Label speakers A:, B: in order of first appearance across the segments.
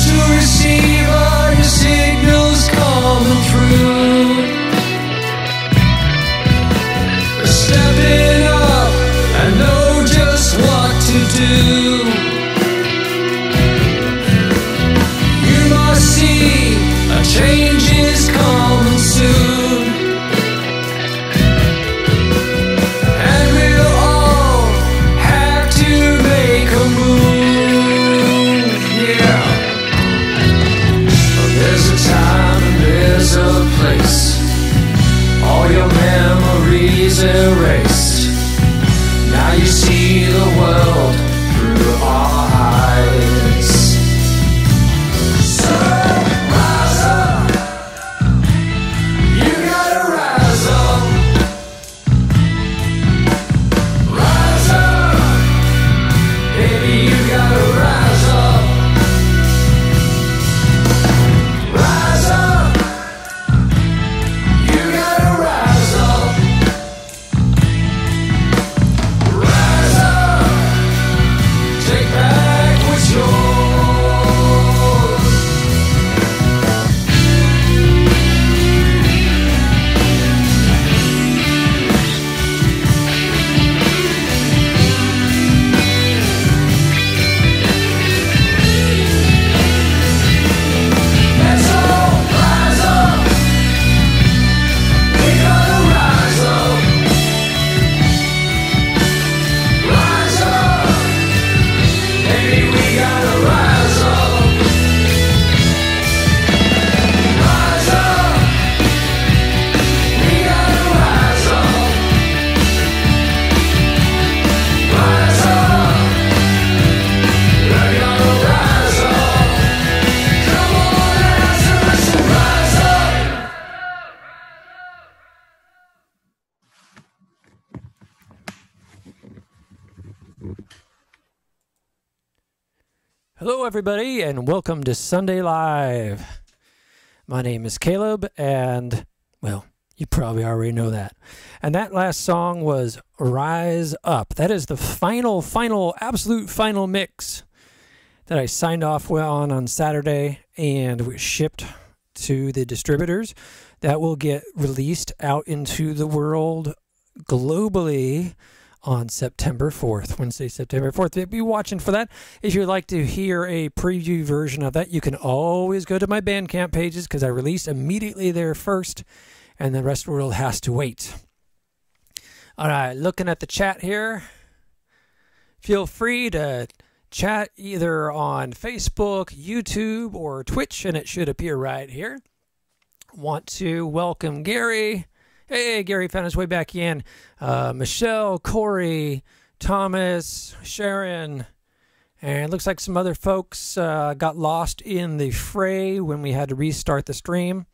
A: to receive all your signals coming through. Stepping up, I know just what to do. You must see a change is coming soon, and we'll all have to make a move. Yeah. There's a time and there's a place. All your memories erased. Now you see the world through our eyes. So rise up. You gotta rise up. Rise up. Baby, you gotta rise up. Rise up. You gotta rise up. Rise up. Take back what's yours. Let's all rise up. We gotta rise up. Rise up. Baby, we gotta rise up. Rise up. We gotta rise up. Rise up. We gotta rise up. Come on, Lazarus, rise up.
B: Hello, everybody, and welcome to Sunday Live. My name is Caleb, and, well, you probably already know that. And that last song was Rise Up. That is the absolute final mix that I signed off on Saturday and was shipped to the distributors. That will get released out into the world globally on September 4th, Wednesday, September 4th. Be watching for that. If you'd like to hear a preview version of that, you can always go to my Bandcamp pages because I release immediately there first, and the rest of the world has to wait. All right, looking at the chat here. Feel free to chat either on Facebook, YouTube, or Twitch, and it should appear right here. Want to welcome Gary. Hey, Gary found his way back in. Michelle, Corey, Thomas, Sharon, and it looks like some other folks got lost in the fray when we had to restart the stream.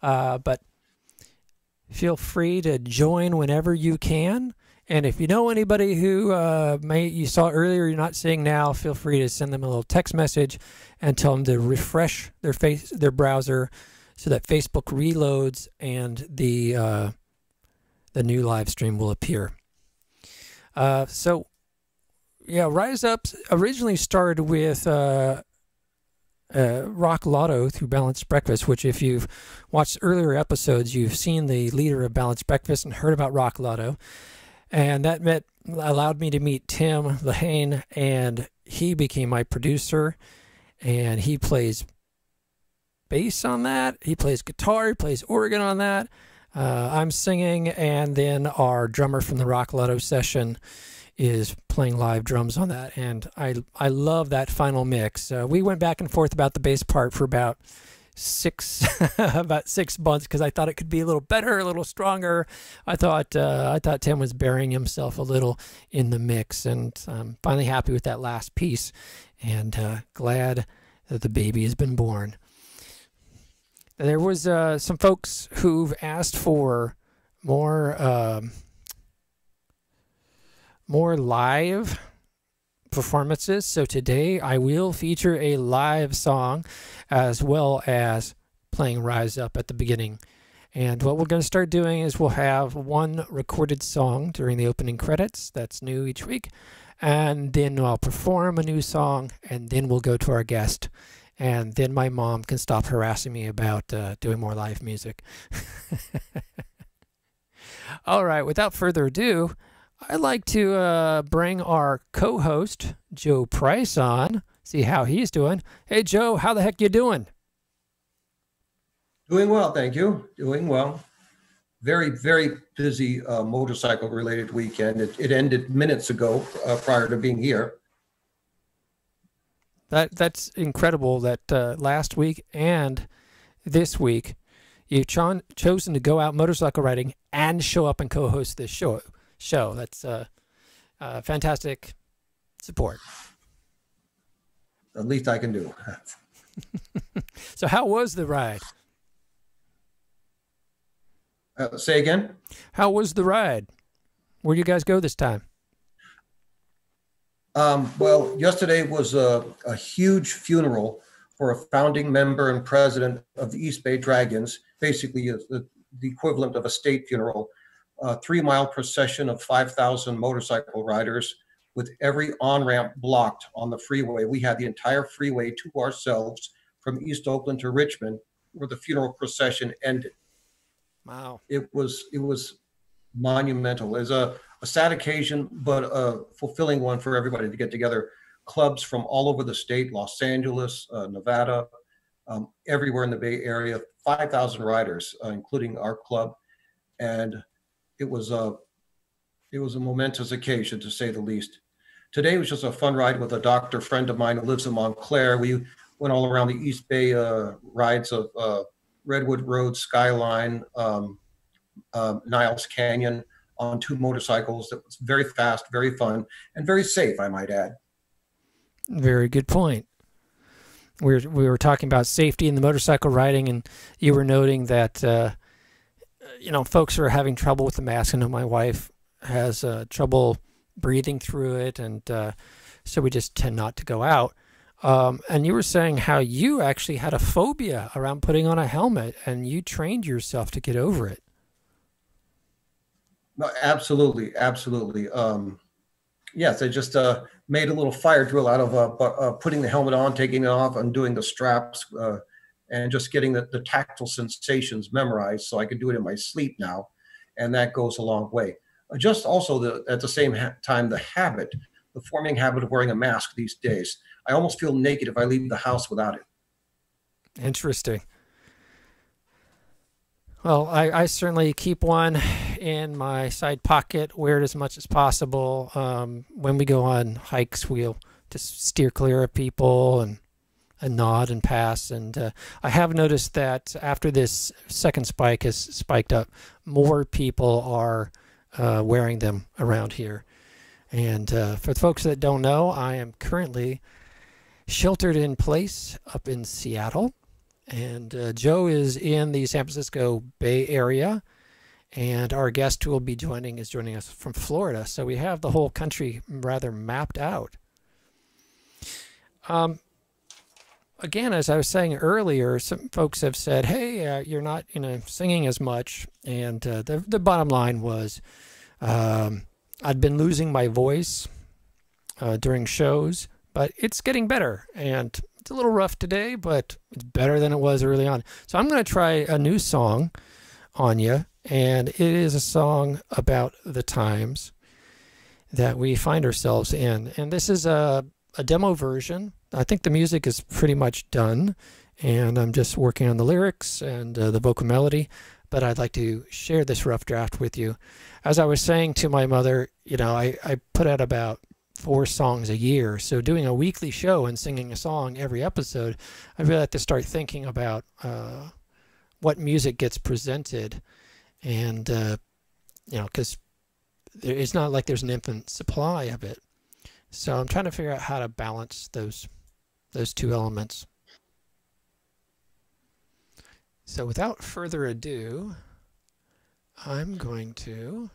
B: But feel free to join whenever you can. And if you know anybody who you saw earlier, you're not seeing now, feel free to send them a little text message and tell them to refresh their browser so that Facebook reloads and the new live stream will appear. So, yeah, Rise Up originally started with Rock Lotto through Balanced Breakfast, which if you've watched earlier episodes, you've seen the leader of Balanced Breakfast and heard about Rock Lotto. And that allowed me to meet Tim Lehane, and he became my producer, and he plays bass on that. He plays guitar, he plays organ on that. I'm singing, and then our drummer from the Rock Lotto session is playing live drums on that. And I love that final mix. We went back and forth about the bass part for about 6 months because I thought it could be a little better, a little stronger. I thought Tim was burying himself a little in the mix, and I'm finally happy with that last piece, and glad that the baby has been born. There was some folks who've asked for more live performances. So today I will feature a live song as well as playing Rise Up at the beginning. And what we're going to start doing is we'll have one recorded song during the opening credits. That's new each week. And then I'll perform a new song, and then we'll go to our guest and then my mom can stop harassing me about doing more live music. All right, without further ado, I'd like to bring our co-host, Joe Price, on, see how he's doing. Hey, Joe, how the heck you doing?
C: Doing well, thank you. Doing well. Very, very busy motorcycle-related weekend. It ended minutes ago prior to being here.
B: That's incredible that last week and this week you've chosen to go out motorcycle riding and show up and co-host this show. That's fantastic support.
C: The least I can do.
B: So how was the ride?
C: Say again?
B: How was the ride? Where'd you guys go this time?
C: Well, yesterday was a huge funeral for a founding member and president of the East Bay Dragons, basically the equivalent of a state funeral. A 3-mile procession of 5,000 motorcycle riders with every on-ramp blocked on the freeway. We had the entire freeway to ourselves from East Oakland to Richmond, where the funeral procession ended.
B: Wow.
C: It was monumental. It's a sad occasion, but a fulfilling one for everybody to get together. Clubs from all over the state, Los Angeles, Nevada, everywhere in the Bay Area, 5,000 riders, including our club. And it was a momentous occasion, to say the least. Today was just a fun ride with a doctor friend of mine who lives in Montclair. We went all around the East Bay, rides of Redwood Road, Skyline, Niles Canyon on 2 motorcycles. That was very fast, very fun, and very safe, I might add.
B: Very good point. We were talking about safety in the motorcycle riding, and you were noting that folks are having trouble with the mask. I know my wife has trouble breathing through it, and so we just tend not to go out. And you were saying how you actually had a phobia around putting on a helmet, and you trained yourself to get over it.
C: No, absolutely, absolutely. Yes, I just made a little fire drill out of putting the helmet on, taking it off, undoing the straps, and just getting the tactile sensations memorized so I can do it in my sleep now, and that goes a long way. Just also at the same time, the forming habit of wearing a mask these days. I almost feel naked if I leave the house without it.
B: Interesting. Well, I certainly keep one in my side pocket, wear it as much as possible. When we go on hikes, we'll just steer clear of people and nod and pass. And I have noticed that after this second spike has spiked up, more people are wearing them around here. And for the folks that don't know, I am currently sheltered in place up in Seattle. And Joe is in the San Francisco Bay Area. And our guest who will be joining us from Florida. So we have the whole country rather mapped out. Again, as I was saying earlier, some folks have said, hey, you're not singing as much. And the bottom line was I'd been losing my voice during shows, but it's getting better. And it's a little rough today, but it's better than it was early on. So I'm going to try a new song on you. And it is a song about the times that we find ourselves in. And this is a demo version. I think the music is pretty much done. And I'm just working on the lyrics and the vocal melody. But I'd like to share this rough draft with you. As I was saying to my mother, I put out about 4 songs a year. So doing a weekly show and singing a song every episode, I really have to start thinking about what music gets presented. And, because it's not like there's an infinite supply of it. So I'm trying to figure out how to balance those 2 elements. So without further ado, I'm going to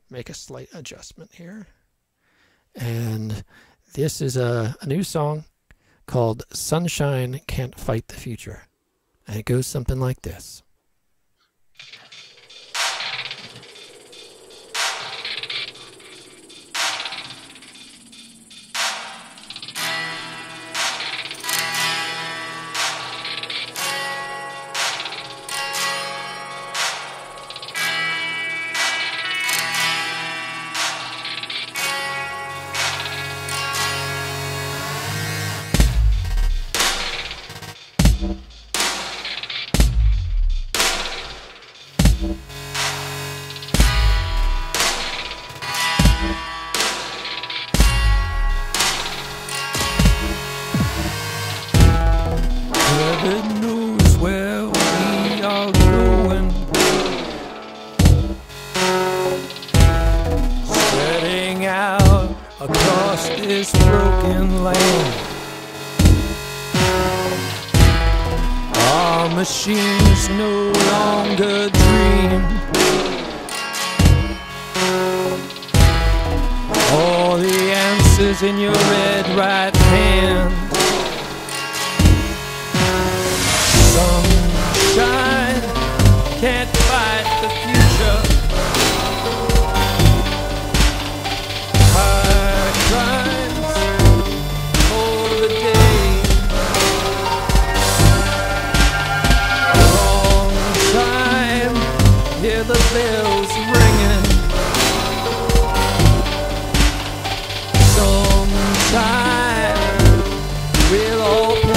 B: make a slight adjustment here. And this is a new song called Sunshine Can't Fight the Future. And it goes something like this. Heaven knows where we are going, setting out across this broken land. Our machines no longer dream. All the answers in your red right hand. Sunshine can't fight the future. High crimes for the day. Long time, hear the bells ringing. Sometime we'll all pay.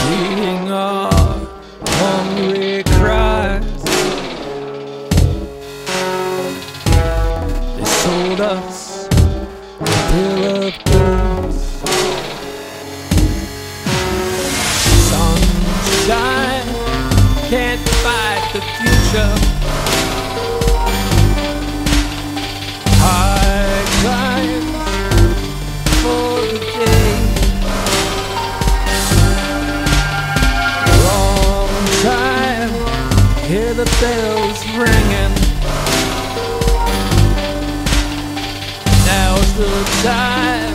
B: Feeding our hungry cries. They sold us a bill of goods. Sunshine can't fight the future. High crimes for the day. Long time, hear the bells ringing. Now's the time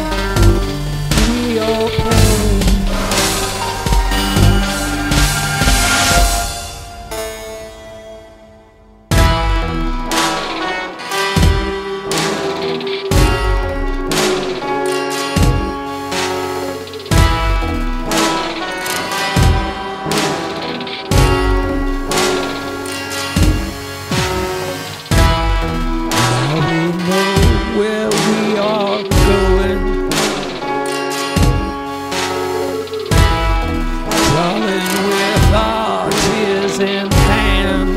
B: we all pay. Now we know where we are going, crawling with our tears in hand.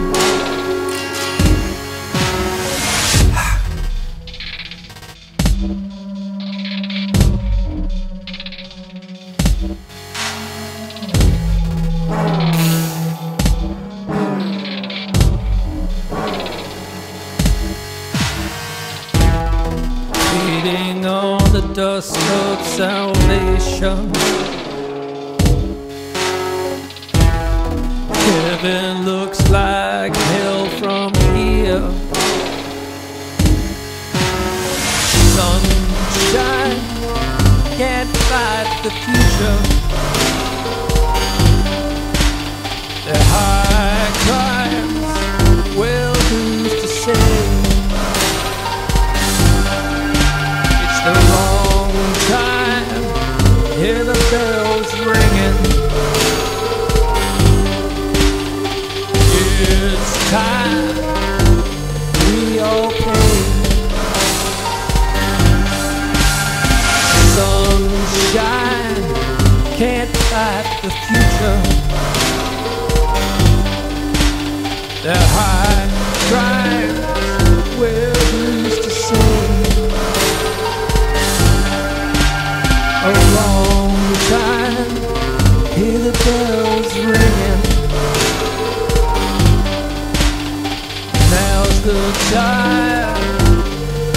B: Feeding on the dust of salvation. Heaven looks like hell from here. Sunshine can't fight the future. The high crimes, well, who's to say? It's the wrong time, hear the bells ringing. It's time we all pay. Sunshine can't fight the future. The high crimes, well, who's to say? A long time, hear the bells ringing. Now's the time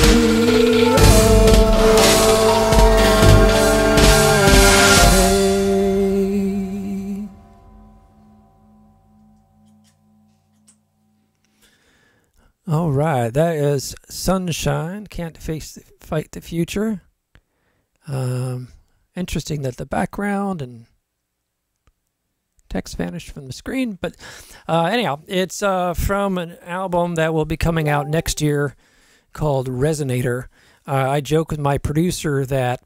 B: we all pay. All right, that is Sunshine Can't Fight the Future. Interesting that the background and text vanished from the screen, but anyhow, it's from an album that will be coming out next year called Resonator. I joke with my producer that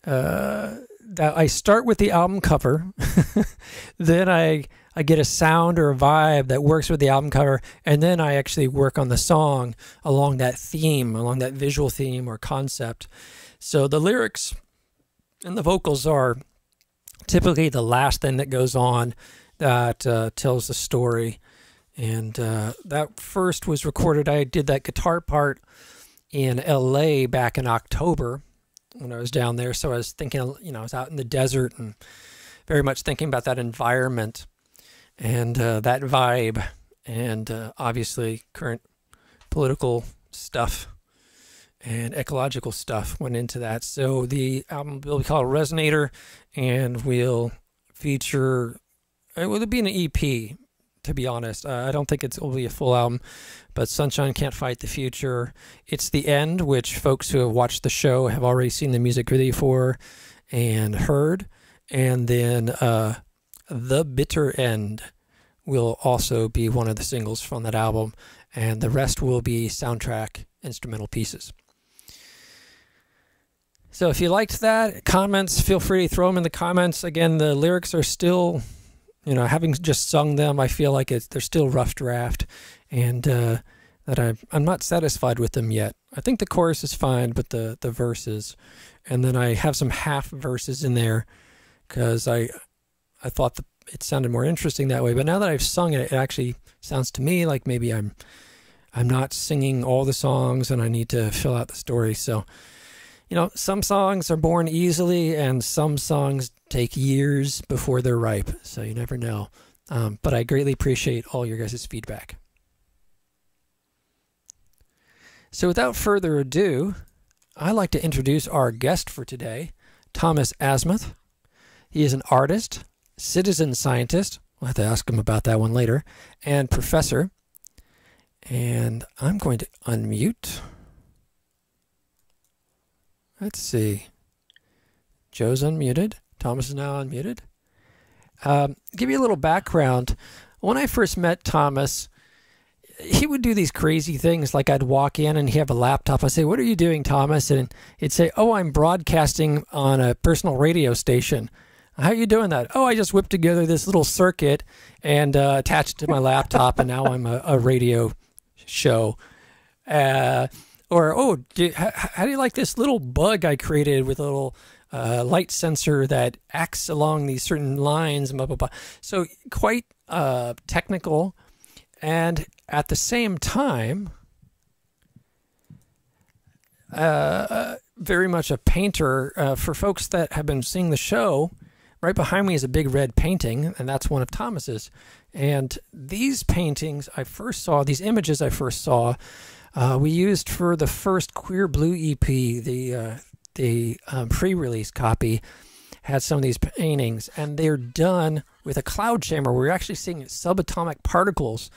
B: I start with the album cover, then I get a sound or a vibe that works with the album cover, and then I actually work on the song along that theme, along that visual theme or concept. So the lyrics and the vocals are typically the last thing that goes on that tells the story. And that first was recorded, I did that guitar part in LA back in October when I was down there. So I was thinking, I was out in the desert and very much thinking about that environment and that vibe, and obviously current political stuff and ecological stuff went into that. So the album will be called Resonator, and will feature, it will be an EP, to be honest. I don't think it will be a full album, but Sunshine Can't Fight the Future, It's the End, which folks who have watched the show have already seen the music video for and heard, and then The Bitter End will also be one of the singles from that album, and the rest will be soundtrack instrumental pieces. So if you liked that, comments, feel free to throw them in the comments. Again, the lyrics are still, having just sung them, I feel like they're still rough draft, and that I'm not satisfied with them yet. I think the chorus is fine, but the verses, and then I have some half verses in there because I thought it sounded more interesting that way. But now that I've sung it, it actually sounds to me like maybe I'm not singing all the songs, and I need to fill out the story. So, some songs are born easily, and some songs take years before they're ripe. So you never know. But I greatly appreciate all your guys' feedback. So without further ado, I'd like to introduce our guest for today, Thomas Asmuth. He is an artist, citizen scientist, we'll have to ask him about that one later, and professor. And I'm going to unmute. Let's see. Joe's unmuted. Thomas is now unmuted. Give you a little background. When I first met Thomas, he would do these crazy things, like I'd walk in and he'd have a laptop. I'd say, "What are you doing, Thomas?" And he'd say, "Oh, I'm broadcasting on a personal radio station." "How are you doing that?" "Oh, I just whipped together this little circuit and attached it to my laptop, and now I'm a radio show." Or, "Oh, how do you like this little bug I created with a little light sensor that acts along these certain lines?" And blah, blah, blah. So quite technical, and at the same time, very much a painter. For folks that have been seeing the show, right behind me is a big red painting, and that's one of Thomas's. And these paintings I first saw, these images I first saw, we used for the first Queer Blue EP, the pre-release copy had some of these paintings, and they're done with a cloud chamber. We're actually seeing subatomic particles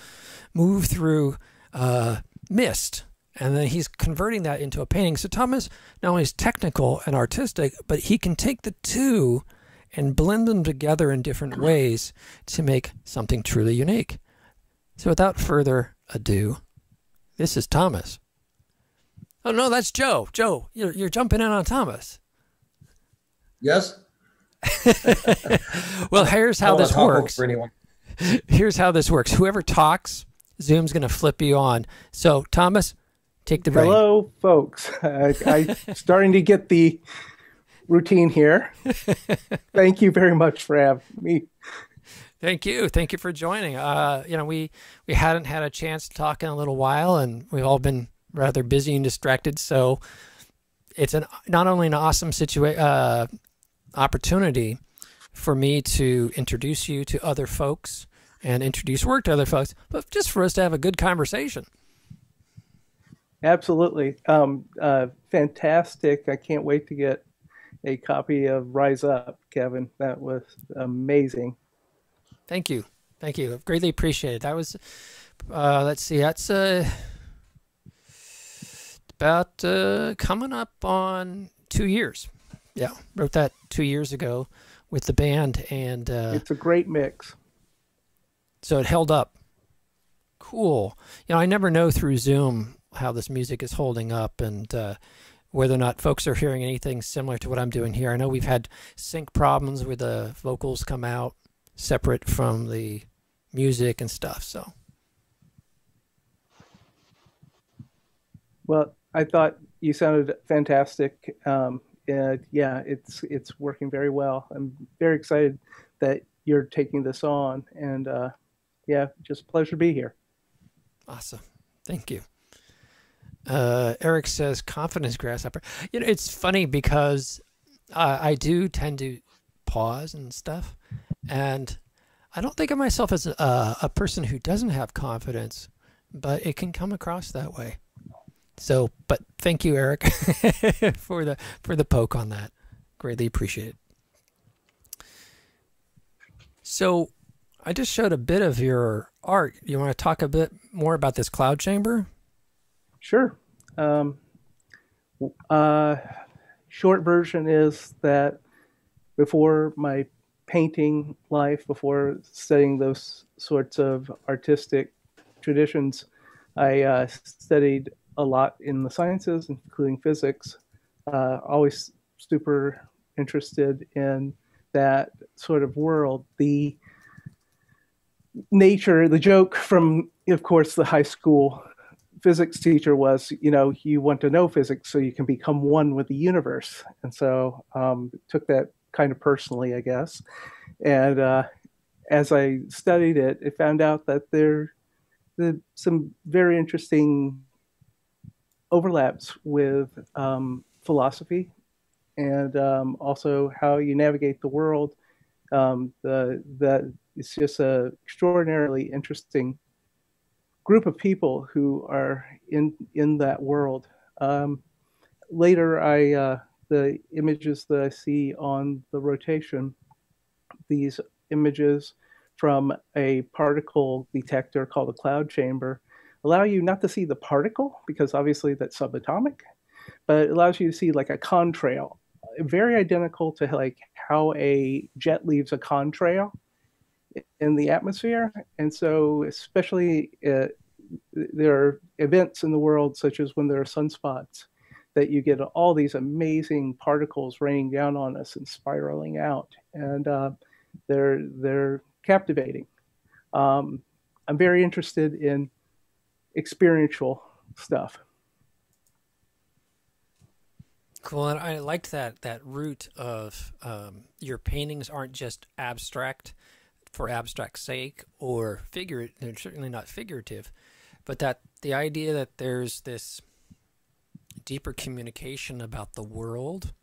B: move through mist, and then he's converting that into a painting. So Thomas not only is technical and artistic, but he can take the two and blend them together in different ways to make something truly unique. So without further ado, this is Thomas. Oh, no, that's Joe. Joe, you're jumping in on Thomas.
C: Yes.
B: Well, here's how this works. Here's how this works. Whoever talks, Zoom's going to flip you on. So, Thomas, take the rein.
D: Hello, folks. I'm starting to get the routine here. Thank you very much for having me.
B: Thank you. Thank you for joining. We hadn't had a chance to talk in a little while, and we've all been rather busy and distracted. So it's not only an awesome opportunity for me to introduce you to other folks and introduce work to other folks, but just for us to have a good conversation.
D: Absolutely. Fantastic. I can't wait to get a copy of Rise Up, Kevin. That was amazing.
B: Thank you. Thank you. Greatly appreciate it. That was, let's see, that's about coming up on 2 years. Yeah, wrote that 2 years ago with the band, and
D: it's a great mix.
B: So it held up. Cool. I never know through Zoom how this music is holding up, and whether or not folks are hearing anything similar to what I'm doing here. I know we've had sync problems where the vocals come out separate from the music and stuff. So,
D: Well, I thought you sounded fantastic. And yeah, it's working very well. I'm very excited that you're taking this on, and yeah, just a pleasure to be here.
B: awesome. Thank you. Eric says confidence grasshopper. It's funny because I do tend to pause and stuff, and I don't think of myself as a person who doesn't have confidence, but it can come across that way. So, but thank you, Eric, for the poke on that. Greatly appreciate it. So, I just showed a bit of your art. You want to talk a bit more about this cloud chamber?
D: Sure. Uh, Short version is that before my painting life, before studying those sorts of artistic traditions, I studied a lot in the sciences, including physics. Always super interested in that sort of world. The nature, the joke from, of course, the high school physics teacher was, you want to know physics so you can become one with the universe. And so took that kind of personally, I guess. And as I studied it, I found out that there some very interesting overlaps with philosophy, and also how you navigate the world. That it's just a extraordinarily interesting group of people who are in that world. Later, the images that I see on the rotation, these images from a particle detector called a cloud chamber, allow you not to see the particle because obviously that's subatomic, but it allows you to see like a contrail, very identical to like how a jet leaves a contrail in the atmosphere. And so, especially there are events in the world, such as when there are sunspots, that you get all these amazing particles raining down on us and spiraling out, and they're captivating. I'm very interested in experiential stuff.
B: Cool, and I liked that root of your paintings aren't just abstract for abstract sake or figurative. They're certainly not figurative, but that the idea that there's this deeper communication about the world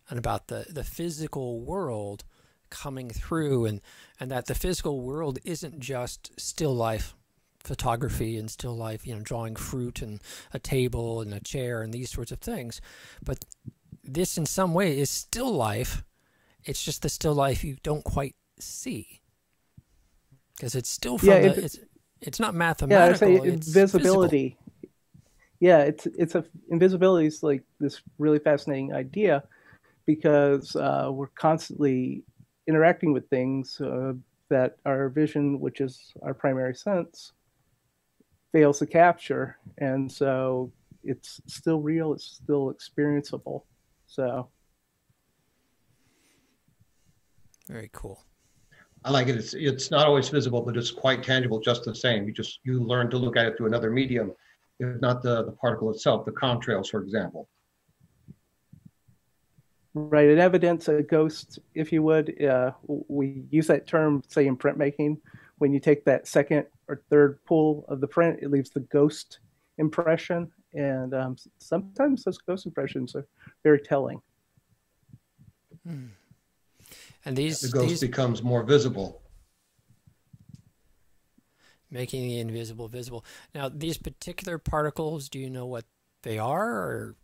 B: and about the physical world coming through, and that the physical world isn't just still life photography and still life, drawing fruit and a table and a chair and these sorts of things, but this in some way is still life. It's just the still life you don't quite see because it's still from it's not mathematical.
D: Yeah, I say
B: it's
D: invisibility.
B: physical.
D: Yeah, invisibility is like this really fascinating idea because we're constantly interacting with things that our vision, which is our primary sense, fails to capture, and so it's still real, it's still experienceable. So
B: Very cool.
C: I like it. It's not always visible, but it's quite tangible just the same. You learn to look at it through another medium, if not the particle itself, the contrails, for example.
D: right, an evidence, a ghost, if you would. We use that term, say, in printmaking. When you take that second or third pull of the print, it leaves the ghost impression, and sometimes those ghost impressions are very telling.
B: And
C: The ghost becomes more visible.
B: making the invisible visible. Now, these particular particles, do you know what they are, or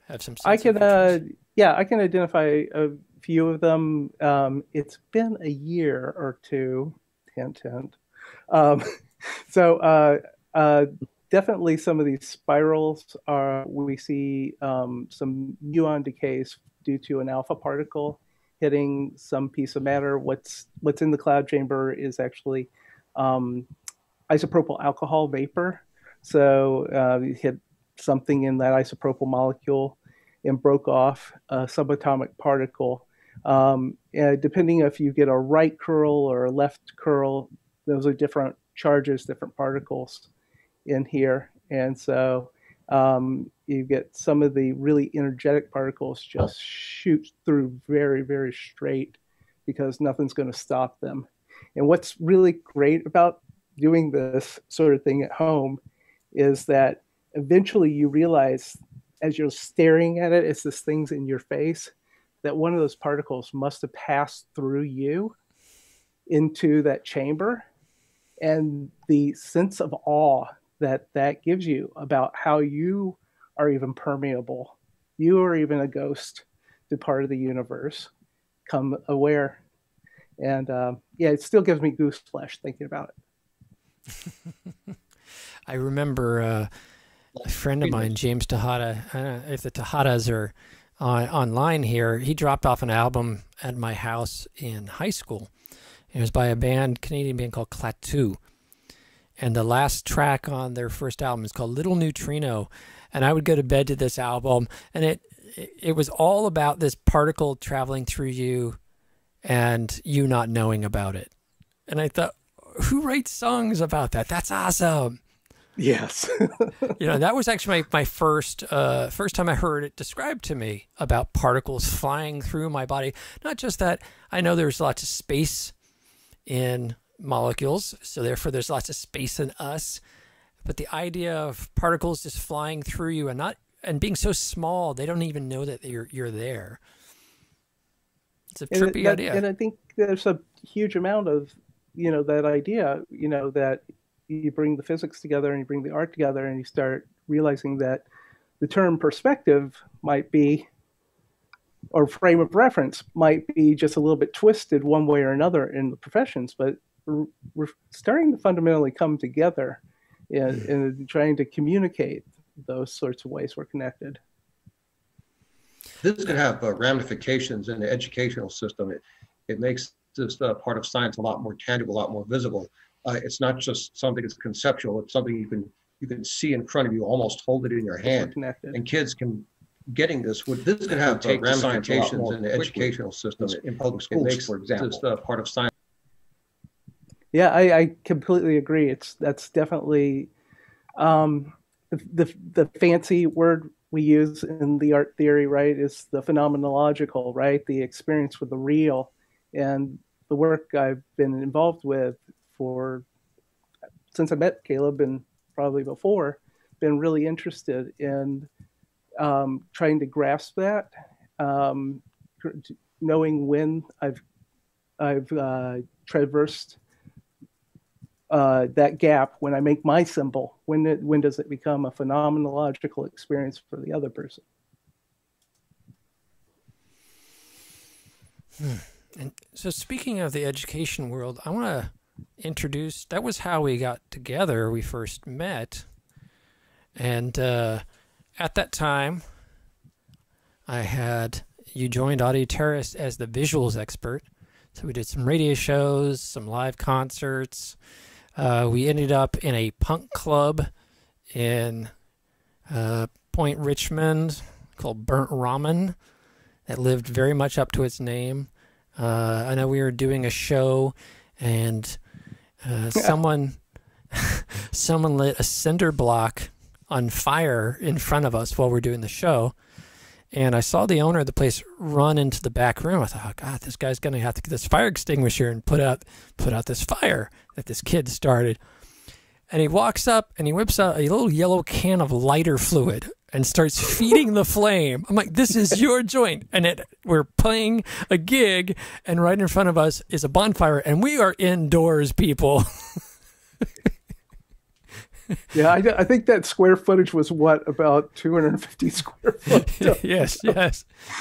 B: have some sense
D: I
B: of
D: can,
B: interest?
D: I can identify a few of them. It's been a year or two, hint, hint. Um, so definitely some of these spirals are, we see some muon decays due to an alpha particle hitting some piece of matter. What's in the cloud chamber is actually isopropyl alcohol vapor. So you hit something in that isopropyl molecule and broke off a subatomic particle. And depending if you get a right curl or a left curl, those are different charges, different particles in here. And so you get some of the really energetic particles just shoot through very, very straight because nothing's going to stop them. And what's really great about doing this sort of thing at home is that eventually you realize as you're staring at it, as this thing's in your face, that one of those particles must have passed through you into that chamber. And the sense of awe that that gives you about how you are even permeable, you are even a ghost to part of the universe, come aware. And yeah, it still gives me goose flesh thinking about it.
B: I remember a friend of mine, James Tejada. I don't know if the Tejadas are online here. He dropped off an album at my house in high school. It was by a Canadian band called Klaatu. And the last track on their first album is called Little Neutrino. And I would go to bed to this album, and it was all about this particle traveling through you and you not knowing about it. And I thought, who writes songs about that? That's awesome.
D: Yes.
B: That was actually my first time I heard it described to me about particles flying through my body. Not just that, I know there's lots of space in molecules, so therefore there's lots of space in us. But the idea of particles just flying through you and being so small, they don't even know that you're there. It's a trippy idea.
D: And I think there's a huge amount of, that idea, that you bring the physics together and you bring the art together and you start realizing that the term perspective might be, or frame of reference might be just a little bit twisted one way or another in the professions, but we're starting to fundamentally come together in trying to communicate those sorts of ways we're connected.
C: This could have ramifications in the educational system. It makes this part of science a lot more tangible, a lot more visible. It's not just something that's conceptual. It's something you can see in front of you, almost hold it in your hand. And kids can getting this could have ramifications in the educational system in public schools, for example. This part of science.
D: Yeah, I completely agree. That's definitely the fancy word we use in the art theory, right, is the phenomenological, right, the experience with the real. And the work I've been involved with since I met Caleb and probably before, been really interested in trying to grasp that, knowing when I've traversed that gap. When I make my symbol, when does it become a phenomenological experience for the other person?
B: And so, speaking of the education world, I want to introduce. That was how we got together. We first met, and at that time, you joined Audio Terrace as the visuals expert. So we did some radio shows, some live concerts. We ended up in a punk club in Point Richmond called Burnt Ramen that lived very much up to its name. I know we were doing a show, and someone lit a cinder block on fire in front of us while we're doing the show. And I saw the owner of the place run into the back room. I thought, oh, God, this guy's going to have to get this fire extinguisher and put out this fire that this kid started. And he walks up and he whips out a little yellow can of lighter fluid and starts feeding the flame. I'm like, this is your joint. And we're playing a gig, and right in front of us is a bonfire, and we are indoors, people.
D: Yeah, I think that square footage was about 250 square foot.
B: Yes.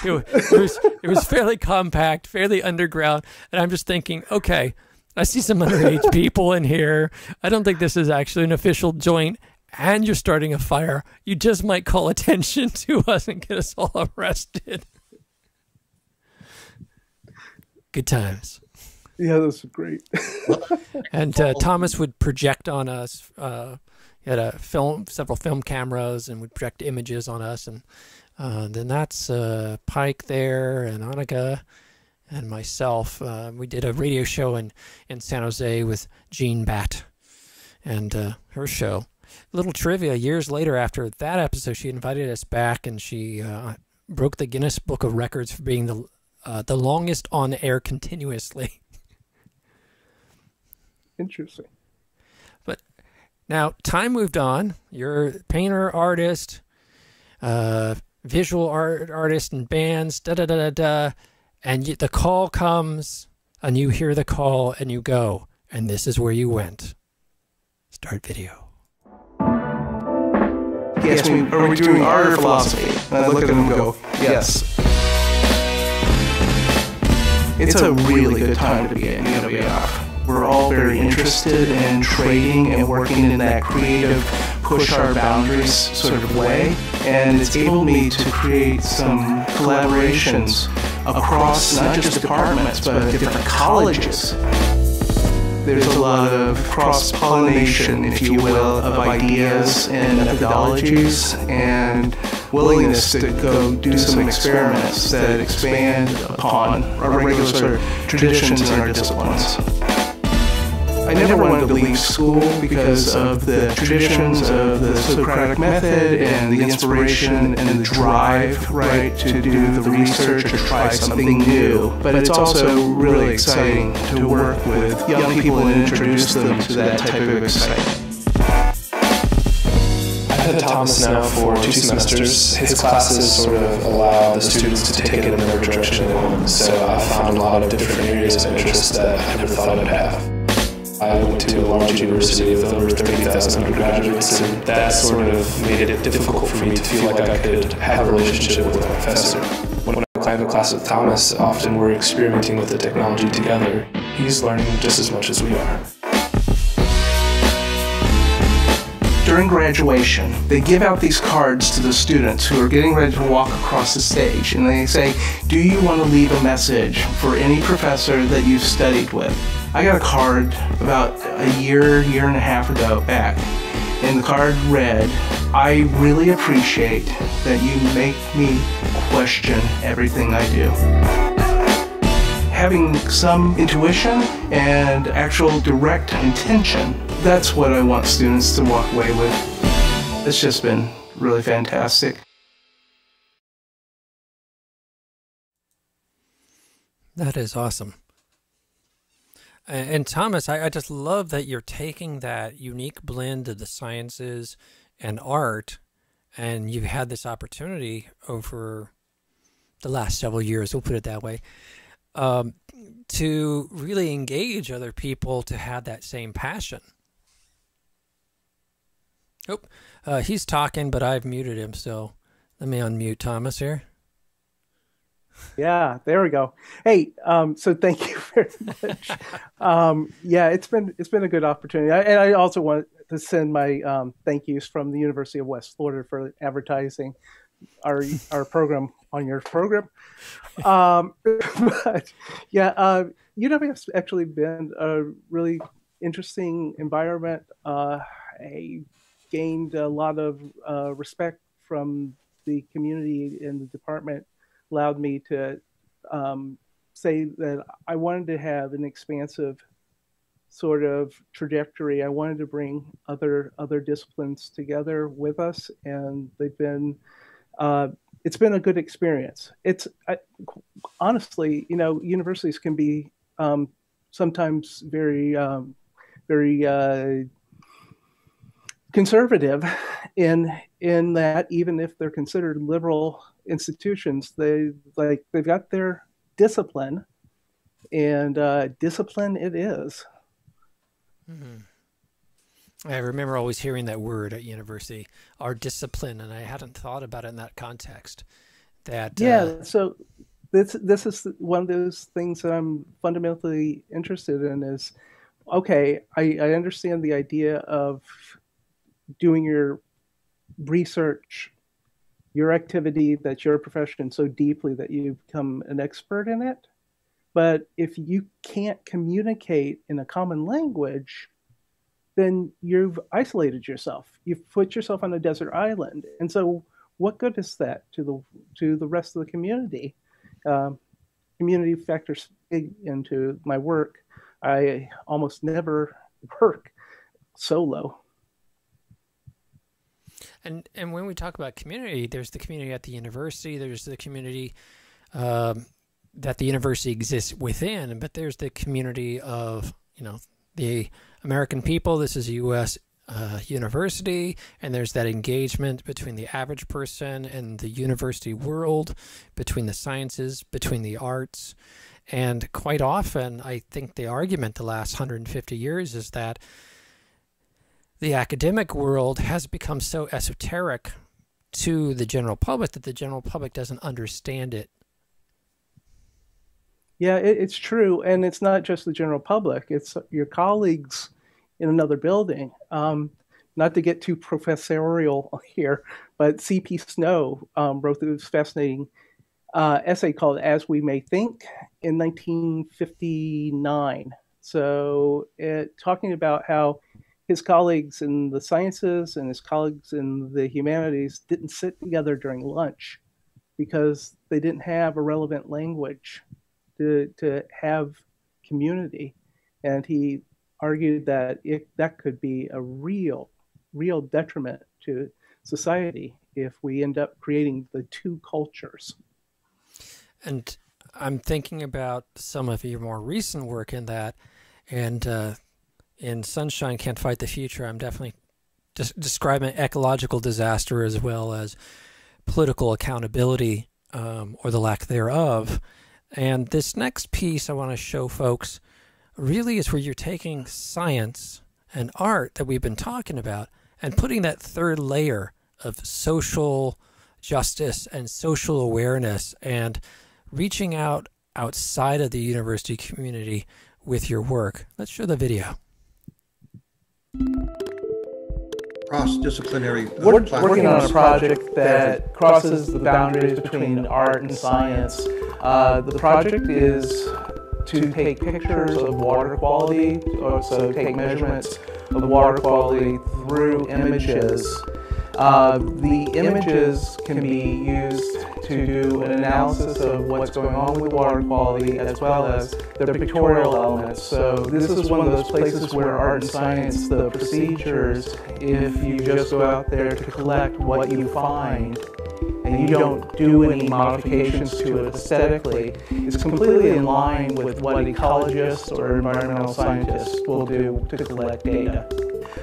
B: It was fairly compact, fairly underground. And I'm just thinking, okay, I see some underage people in here. I don't think this is actually an official joint. And you're starting a fire. You just might call attention to us and get us all arrested. Good times.
D: Yeah, those are great.
B: And Thomas would project on us, He had several film cameras, and would project images on us. And then that's Pike there, and Annika, and myself. We did a radio show in San Jose with Jean Batt and her show. Little trivia, years later after that episode, she invited us back, and she broke the Guinness Book of Records for being the longest on air continuously.
D: Interesting.
B: But now time moved on. You're a painter, artist, visual artist in bands, and the call comes, and you hear the call, and you go, and this is where you went. Start video.
E: He asked me, are we doing art or philosophy? And I look at him and go, yes. It's a really good time to be at UWF. We're all very interested in trading and working in that creative, push our boundaries sort of way. And it's enabled me to create some collaborations across not just departments, but different colleges. There's a lot of cross-pollination, if you will, of ideas and methodologies and willingness to go do some experiments that expand upon our regular sort of traditions and our disciplines. I never wanted to leave school because of the traditions of the Socratic method and the inspiration and the drive, right, to do the research or try something new. But it's also really exciting to work with young people and introduce them to that type of excitement.
F: I've had Thomas now for 2 semesters. His classes sort of allow the students to take it in whatever direction they want. So I found a lot of different areas of interest that I never thought I'd have. I went to a large university with over 30,000 undergraduates, and that sort of made it difficult for me to feel like I could have a relationship with a professor. When I have a class with Thomas, often we're experimenting with the technology together. He's learning just as much as we are.
E: During graduation, they give out these cards to the students who are getting ready to walk across the stage, and they say, do you want to leave a message for any professor that you've studied with? I got a card about a year and a half ago back, and the card read, I really appreciate that you make me question everything I do. Having some intuition and actual direct intention, that's what I want students to walk away with. It's just been really fantastic.
B: That is awesome. And Thomas, I just love that you're taking that unique blend of the sciences and art, and you've had this opportunity over the last several years, we'll put it that way, to really engage other people to have that same passion. Oh, he's talking, but I've muted him, so let me unmute Thomas here.
D: Yeah, there we go. Hey, so thank you very much. Yeah, it's been a good opportunity, and I also want to send my thank yous from the University of West Florida for advertising our program on your program. But yeah, UWF's actually been a really interesting environment. I gained a lot of respect from the community in the department. Allowed me to say that I wanted to have an expansive sort of trajectory. I wanted to bring other disciplines together with us, and they've been. It's been a good experience. Honestly, universities can be sometimes very conservative in that, even if they're considered liberal institutions, they've got their discipline, and discipline it is.
B: Mm-hmm. I remember always hearing that word at university, our discipline, and I hadn't thought about it in that context.
D: So this is one of those things that I'm fundamentally interested in. Is okay. I understand the idea of doing your research, your activity, that's your profession, so deeply that you become an expert in it. But if you can't communicate in a common language, then you've isolated yourself. You've put yourself on a desert island. And so what good is that to the rest of the community? Community factors big into my work. I almost never work solo.
B: And when we talk about community, there's the community at the university, there's the community that the university exists within, but there's the community of, the American people. This is a U.S. University, and there's that engagement between the average person and the university world, between the sciences, between the arts. And quite often, I think the argument the last 150 years is that the academic world has become so esoteric to the general public that the general public doesn't understand it.
D: Yeah, it's true. And it's not just the general public. It's your colleagues in another building. Not to get too professorial here, but C.P. Snow wrote this fascinating essay called As We May Think in 1959. So talking about how his colleagues in the sciences and his colleagues in the humanities didn't sit together during lunch because they didn't have a relevant language to have community. And he argued that that could be a real detriment to society if we end up creating the two cultures.
B: And I'm thinking about some of your more recent work in that, and in Sunshine Can't Fight the Future, I'm definitely just describing ecological disaster as well as political accountability, or the lack thereof. And this next piece I want to show folks really is where you're taking science and art that we've been talking about and putting that third layer of social justice and social awareness and reaching out outside of the university community with your work. Let's show the video.
C: Cross-disciplinary.
E: We're working on a project that crosses the boundaries between art and science. The project is to take pictures of water quality, so take measurements of water quality through images. The images can be used to do an analysis of what's going on with water quality as well as the pictorial elements. So this is one of those places where art and science, the procedures, if you just go out there to collect what you find and you don't do any modifications to it aesthetically, it's completely in line with what ecologists or environmental scientists will do to collect data.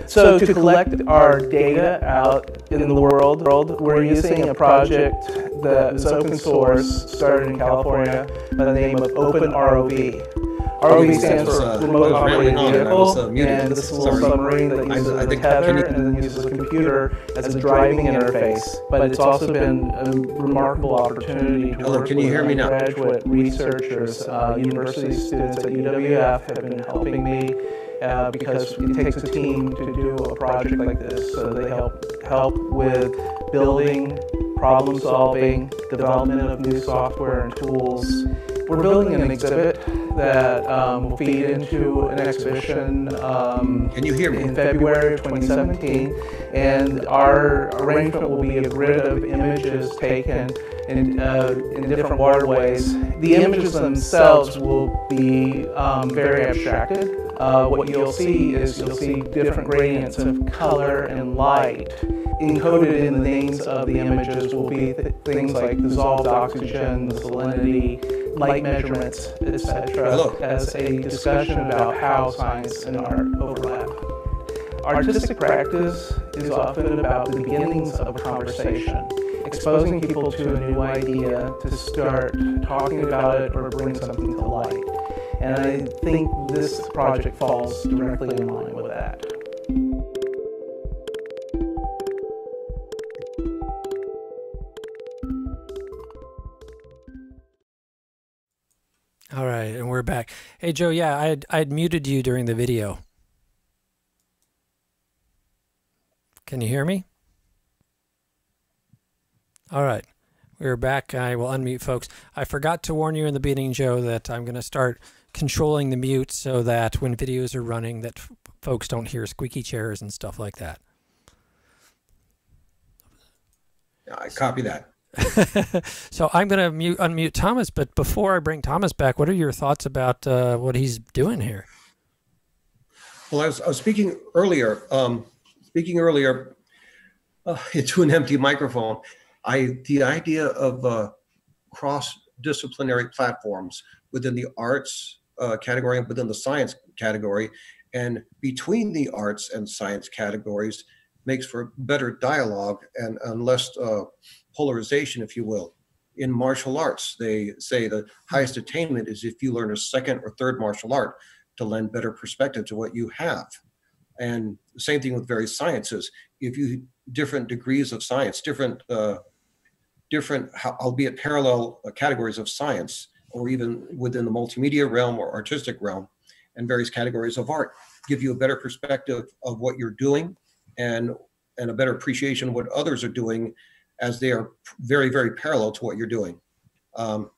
E: So to collect our data out in the world, we're using a project that is open source, started in California by the name of OpenROV. ROV stands for Remote Operated Vehicle, and this is a little submarine that uses a tether and then uses a computer as a driving interface. But it's also been a remarkable opportunity to work with graduate researchers. University students at UWF have been helping me because it takes a team to do a project like this. So they help with building, problem solving, development of new software and tools. We're building an exhibit that will feed into an exhibition
C: Can you hear me?
E: in February of 2017, and our arrangement will be a grid of images taken in different waterways. The images themselves will be very abstracted. What you'll see is different gradients of color and light. Encoded in the names of the images will be things like dissolved oxygen, the salinity, light measurements, etc., as a discussion about how science and art overlap. Artistic practice is often about the beginnings of a conversation, exposing people to a new idea to start talking about it or bring something to light. And I think this project falls directly in line with that.
B: All right, and we're back. Hey, Joe, yeah, I'd muted you during the video. Can you hear me? All right, we're back. I will unmute folks. I forgot to warn you in the beginning, Joe, that I'm going to start controlling the mute so that when videos are running that folks don't hear squeaky chairs and stuff like that.
C: Yeah, I copy that.
B: So I'm going to unmute Thomas, but before I bring Thomas back, what are your thoughts about what he's doing here?
C: Well, I was speaking earlier into an empty microphone. The idea of cross-disciplinary platforms within the arts category and within the science category, and between the arts and science categories, makes for better dialogue and less polarization, if you will. In martial arts, they say the highest attainment is if you learn a second or third martial art to lend better perspective to what you have. And the same thing with various sciences. If you different degrees of science, different albeit parallel categories of science, or even within the multimedia realm or artistic realm, and various categories of art, give you a better perspective of what you're doing and a better appreciation of what others are doing, as they are very, very parallel to what you're doing.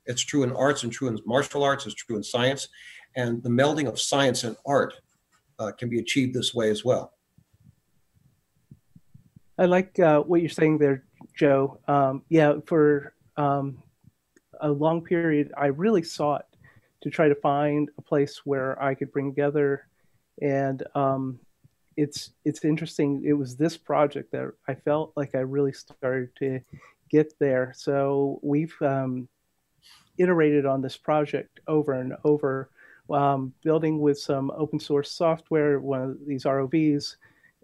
C: It's true in arts and true in martial arts, it's true in science, and the melding of science and art can be achieved this way as well.
D: I like what you're saying there, Joe. For a long period, I really sought to try to find a place where I could bring together, and it's interesting. It was this project that I felt like I really started to get there. So we've iterated on this project over and over, building with some open source software. One of these ROVs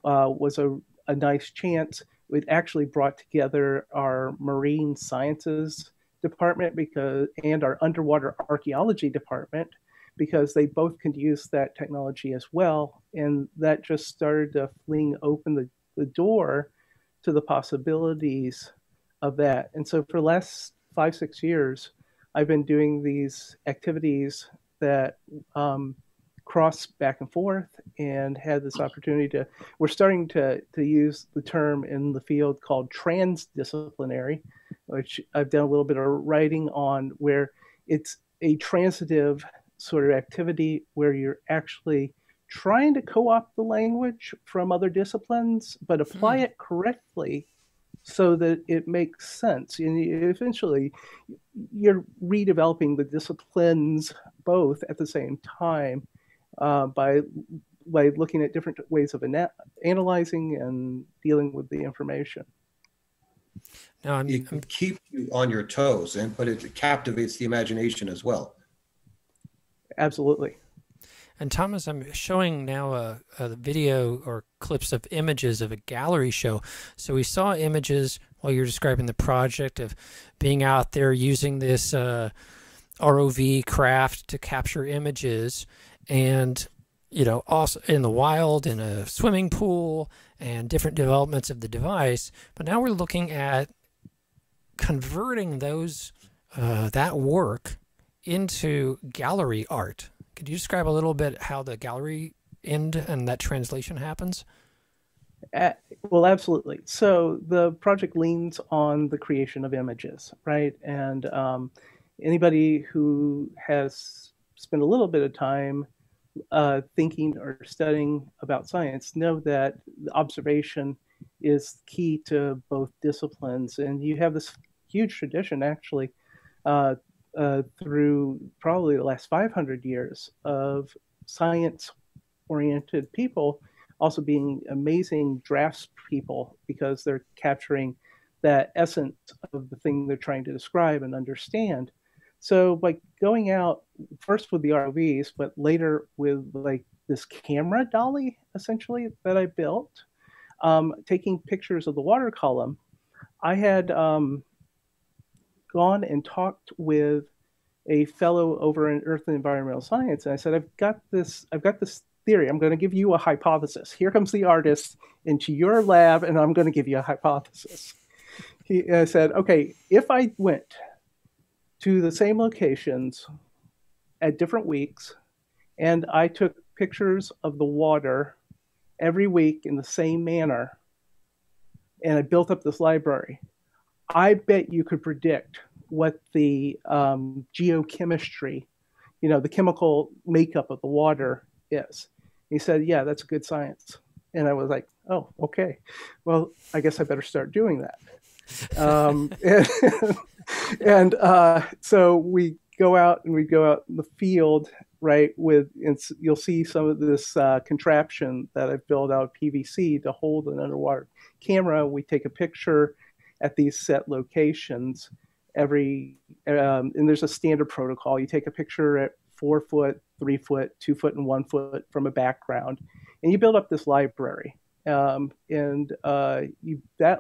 D: was a nice chance. It actually brought together our marine sciences department and our underwater archaeology department, because they both could use that technology as well. And that just started to fling open the door to the possibilities of that. And so for the last 5-6 years, I've been doing these activities that cross back and forth, and had this opportunity we're starting to use the term in the field called transdisciplinary, which I've done a little bit of writing on, where it's a transitive sort of activity where you're actually trying to co-opt the language from other disciplines, but apply it correctly so that it makes sense. And eventually, you're redeveloping the disciplines both at the same time by looking at different ways of analyzing and dealing with the information.
C: Now, it can keep you on your toes, but it captivates the imagination as well.
D: Absolutely.
B: And Thomas, I'm showing now a video or clips of images of a gallery show. So we saw images while you're describing the project of being out there using this ROV craft to capture images, and also in the wild, in a swimming pool, and different developments of the device. But now we're looking at converting those that work into gallery art. Could you describe a little bit how the gallery end and that translation happens?
D: Well, absolutely. So the project leans on the creation of images, right? And anybody who has spent a little bit of time thinking or studying about science know that the observation is key to both disciplines. And you have this huge tradition, actually, through probably the last 500 years of science-oriented people also being amazing draftspeople, because they're capturing that essence of the thing they're trying to describe and understand. So by going out first with the ROVs, but later with like this camera dolly, essentially, that I built, taking pictures of the water column, I had gone and talked with a fellow over in Earth and Environmental Science, and I said, I've got this theory. I'm going to give you a hypothesis. Here comes the artist into your lab, and I'm going to give you a hypothesis. He said, okay, if I went to the same locations at different weeks, and I took pictures of the water every week in the same manner, and I built up this library, I bet you could predict what the geochemistry, the chemical makeup of the water is. He said, yeah, that's good science. And I was like, oh, okay. Well, I guess I better start doing that. So we go out in the field, right, and you'll see some of this contraption that I've built out of PVC to hold an underwater camera. We take a picture at these set locations and there's a standard protocol. You take a picture at 4 foot, 3 foot, 2 foot, and 1 foot from a background, and you build up this library. That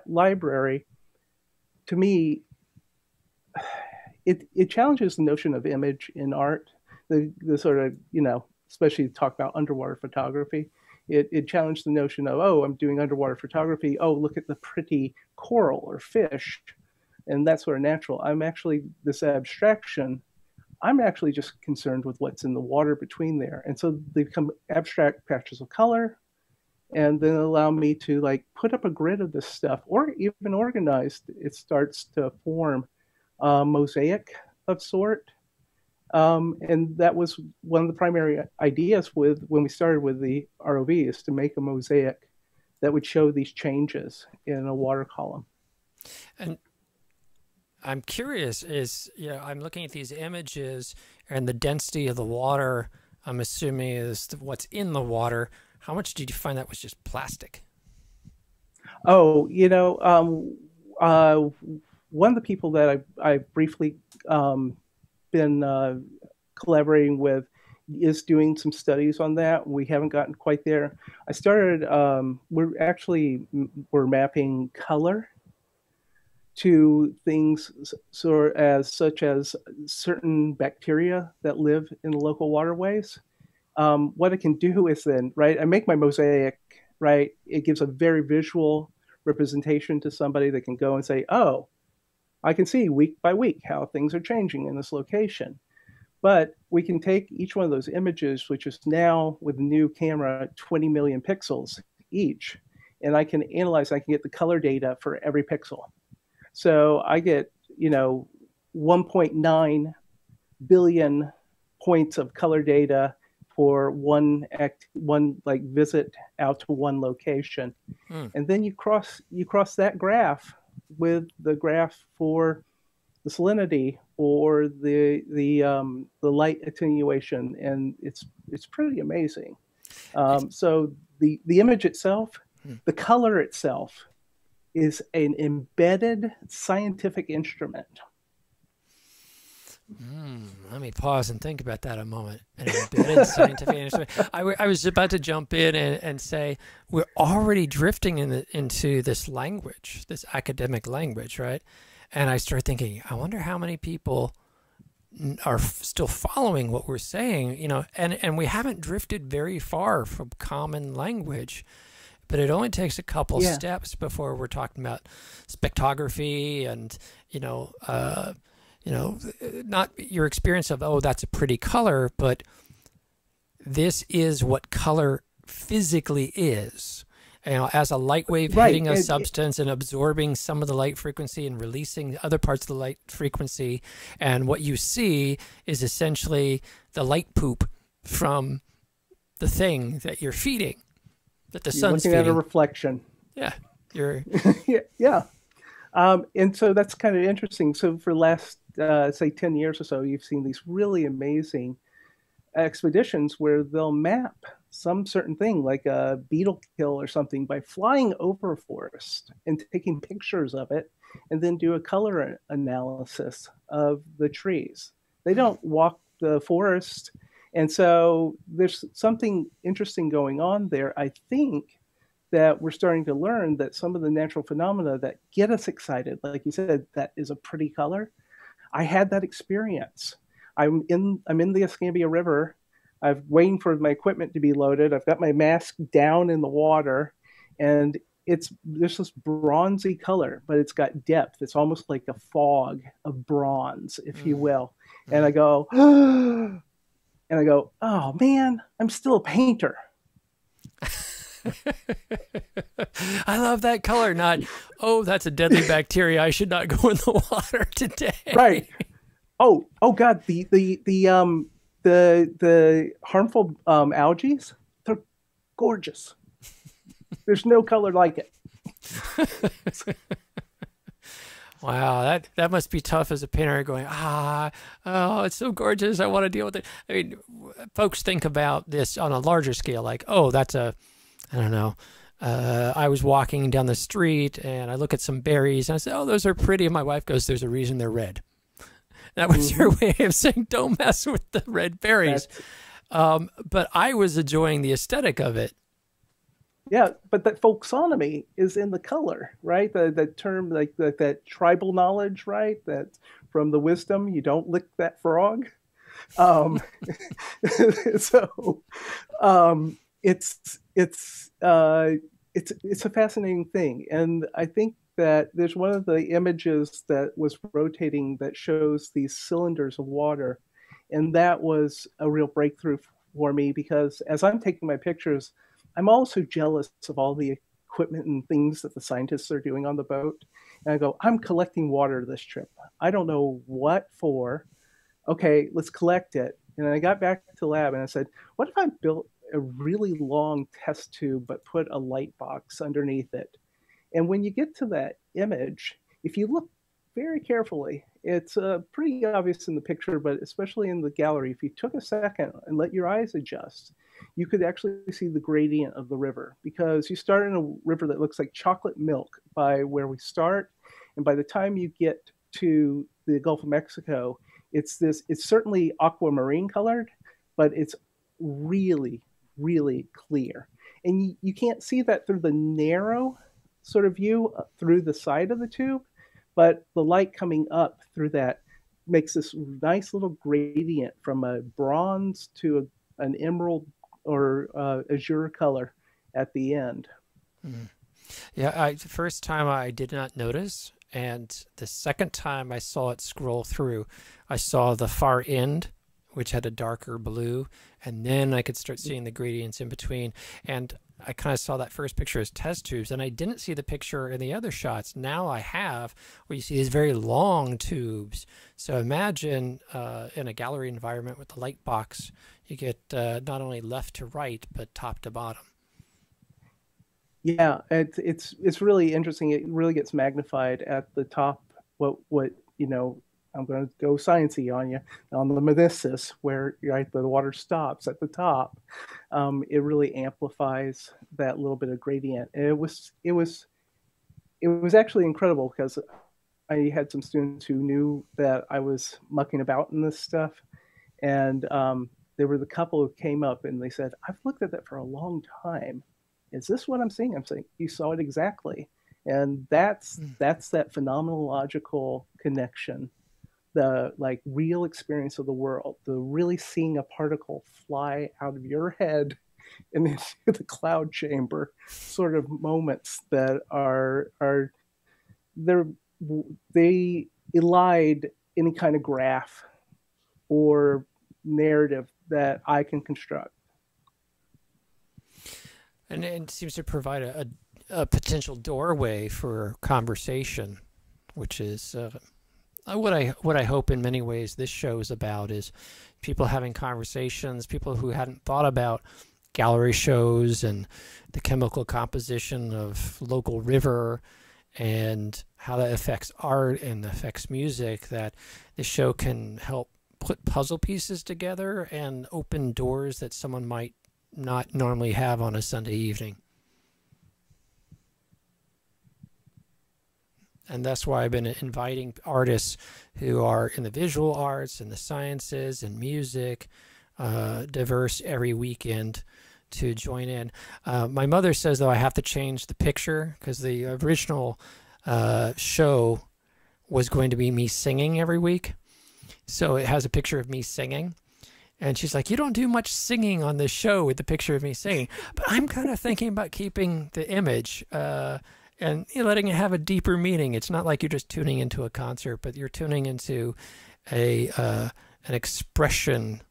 D: library, to me, it challenges the notion of image in art. The sort of, especially talk about underwater photography. It challenged the notion of, oh, I'm doing underwater photography. Oh, look at the pretty coral or fish, and that's sort of natural. This abstraction. I'm actually just concerned with what's in the water between there, and so they become abstract patches of color, and then allow me to like put up a grid of this stuff, or even organized. It starts to form a mosaic of sort. And that was one of the primary ideas when we started with the ROV, is to make a mosaic that would show these changes in a water column.
B: And I'm curious, I'm looking at these images and the density of the water, I'm assuming is what's in the water. How much did you find that was just plastic?
D: Oh, one of the people that I briefly been collaborating with is doing some studies on that. We haven't gotten quite there. I started, we're mapping color to things such as certain bacteria that live in the local waterways. What it can do is then, right, I make my mosaic, right, it gives a very visual representation to somebody that can go and say, oh, I can see week by week how things are changing in this location. But we can take each one of those images, which is now with the new camera, 20 million pixels each, and I can analyze, I can get the color data for every pixel. So I get, 1.9 billion points of color data for one visit out to one location. And then you cross that graph with the graph for the salinity or the light attenuation, and it's pretty amazing. So the image itself, the color itself, is an embedded scientific instrument.
B: Let me pause and think about that a moment. An embedded scientific instrument. I was about to jump in and say we're already drifting into this language, this academic language, right? And I started thinking, I wonder how many people are still following what we're saying, and we haven't drifted very far from common language. But it only takes a couple steps before we're talking about spectrography and, not your experience of, oh, that's a pretty color, but this is what color physically is. As a light wave hitting a substance and absorbing some of the light frequency and releasing other parts of the light frequency. And what you see is essentially the light poop from the thing that you're feeding. That the sun's
D: looking
B: feeding.
D: At a reflection.
B: Yeah, you're.
D: Yeah. And so that's kind of interesting. So for the last, say, 10 years or so, you've seen these really amazing expeditions where they'll map some certain thing, like a beetle kill or something, by flying over a forest and taking pictures of it, and then do a color analysis of the trees. They don't walk the forest. And so there's something interesting going on there. I think that we're starting to learn that some of the natural phenomena that get us excited, like you said, that is a pretty color. I had that experience. I'm in the Escambia River. I'm waiting for my equipment to be loaded. I've got my mask down in the water, and there's this bronzy color, but it's got depth. It's almost like a fog of bronze, if you will. And I go, and I go, oh man, I'm still a painter.
B: I love that color. Not, oh, that's a deadly bacteria. I should not go in the water today.
D: Right. Oh God, the harmful algae, they're gorgeous. There's no color like it.
B: Wow, that must be tough as a painter going, oh, it's so gorgeous. I want to deal with it. I mean, folks think about this on a larger scale, like, oh, I don't know. I was walking down the street and I look at some berries and I say, oh, those are pretty. And my wife goes, there's a reason they're red. That was her way of saying, don't mess with the red berries. But I was enjoying the aesthetic of it.
D: Yeah, but that folksonomy is in the color, right? The term, like that tribal knowledge, right? That from the wisdom, you don't lick that frog. So it's a fascinating thing, and I think that there's one of the images that was rotating that shows these cylinders of water, and that was a real breakthrough for me because as I'm taking my pictures, I'm also jealous of all the equipment and things that the scientists are doing on the boat. And I go, I'm collecting water this trip. I don't know what for. Okay, let's collect it. And I got back to the lab and I said, what if I built a really long test tube but put a light box underneath it? And when you get to that image, if you look very carefully, it's pretty obvious in the picture, but especially in the gallery, if you took a second and let your eyes adjust, you could actually see the gradient of the river because you start in a river that looks like chocolate milk by where we start. And by the time you get to the Gulf of Mexico, it's certainly aquamarine colored, but it's really, really clear. And you can't see that through the narrow sort of view through the side of the tube, but the light coming up through that makes this nice little gradient from a bronze to an emerald or azure color at the end.
B: Yeah, the first time I did not notice, and the second time I saw it scroll through, I saw the far end, which had a darker blue, and then I could start seeing the gradients in between. And I kind of saw that first picture as test tubes, and I didn't see the picture in the other shots. Now I have, where you see these very long tubes. So imagine in a gallery environment with the light box, you get not only left to right, but top to bottom.
D: Yeah, it's really interesting. It really gets magnified at the top. What I'm going to go sciencey on you on the meniscus, where right the water stops at the top. It really amplifies that little bit of gradient. And it was actually incredible because I had some students who knew that I was mucking about in this stuff, and there were the couple who came up and they said, "I've looked at that for a long time. Is this what I'm seeing?" I'm saying, "You saw it exactly," and that's that phenomenological connection. The like real experience of the world, the really seeing a particle fly out of your head and into the cloud chamber sort of moments that they elide any kind of graph or narrative that I can construct.
B: And it seems to provide a potential doorway for conversation, which is what I hope in many ways this show is about, is people having conversations, people who hadn't thought about gallery shows and the chemical composition of local river and how that affects art and affects music, that this show can help put puzzle pieces together and open doors that someone might not normally have on a Sunday evening. And that's why I've been inviting artists who are in the visual arts and the sciences and music, diverse every weekend, to join in. My mother says, though, I have to change the picture because the original show was going to be me singing every week. So it has a picture of me singing. And she's like, you don't do much singing on this show with the picture of me singing. But I'm kind of thinking about keeping the image and letting it have a deeper meaning. It's not like you're just tuning into a concert, but you're tuning into an expression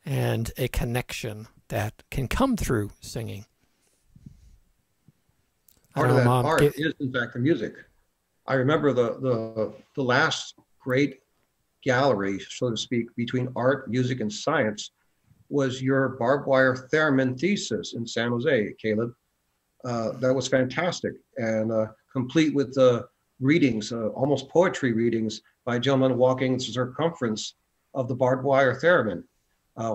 B: and a connection that can come through singing.
C: Part of that art is, in fact, the music. I remember the last great gallery, so to speak, between art, music, and science was your barbed wire theremin thesis in San Jose, Caleb. That was fantastic, and complete with readings, almost poetry readings by a gentleman walking the circumference of the barbed wire theremin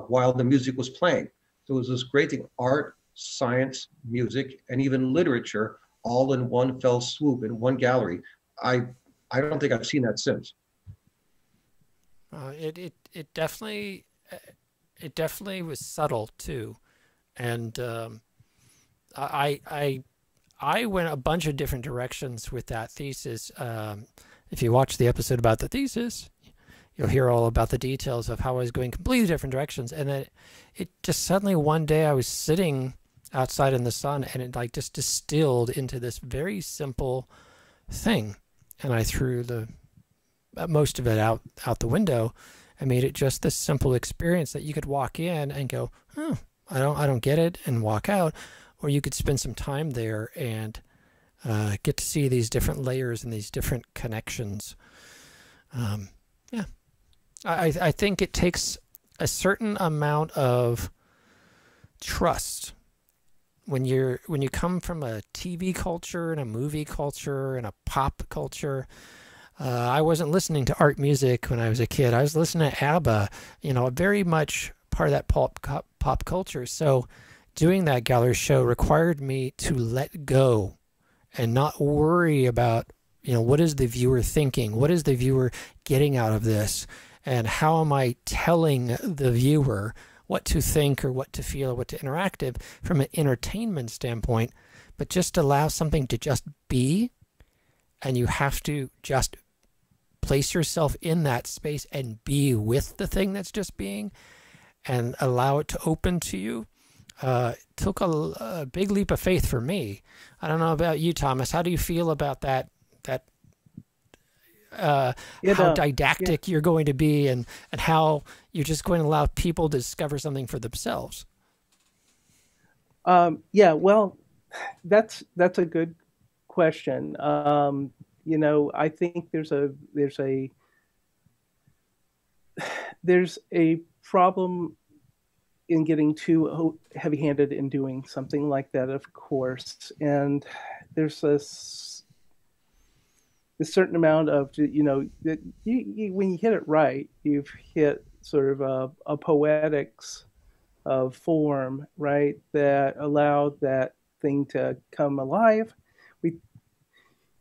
C: while the music was playing. So it was this great thing: art, science, music, and even literature, all in one fell swoop in one gallery. I don't think I've seen that since.
B: It definitely was subtle too, and I went a bunch of different directions with that thesis. If you watch the episode about the thesis, you'll hear all about the details of how I was going completely different directions. And then it just suddenly one day I was sitting outside in the sun, and it like just distilled into this very simple thing. And I threw most of it out the window and made it just this simple experience that you could walk in and go, oh, I don't get it, and walk out. Or you could spend some time there and get to see these different layers and these different connections. Yeah, I think it takes a certain amount of trust when you come from a TV culture and a movie culture and a pop culture. I wasn't listening to art music when I was a kid. I was listening to ABBA, very much part of that pop culture. So doing that gallery show required me to let go and not worry about, what is the viewer thinking? What is the viewer getting out of this? And how am I telling the viewer what to think or what to feel or what to interact with from an entertainment standpoint, but just allow something to just be, and you have to just place yourself in that space and be with the thing that's just being and allow it to open to you. Took a big leap of faith for me. I don't know about you, Thomas. How do you feel about that how didactic you're going to be and how you're just going to allow people to discover something for themselves?
D: Yeah, well, that's a good question. I think there's a problem in getting too heavy-handed in doing something like that, of course. And there's a certain amount of, that when you hit it right, you've hit sort of a poetics of form, right, that allowed that thing to come alive.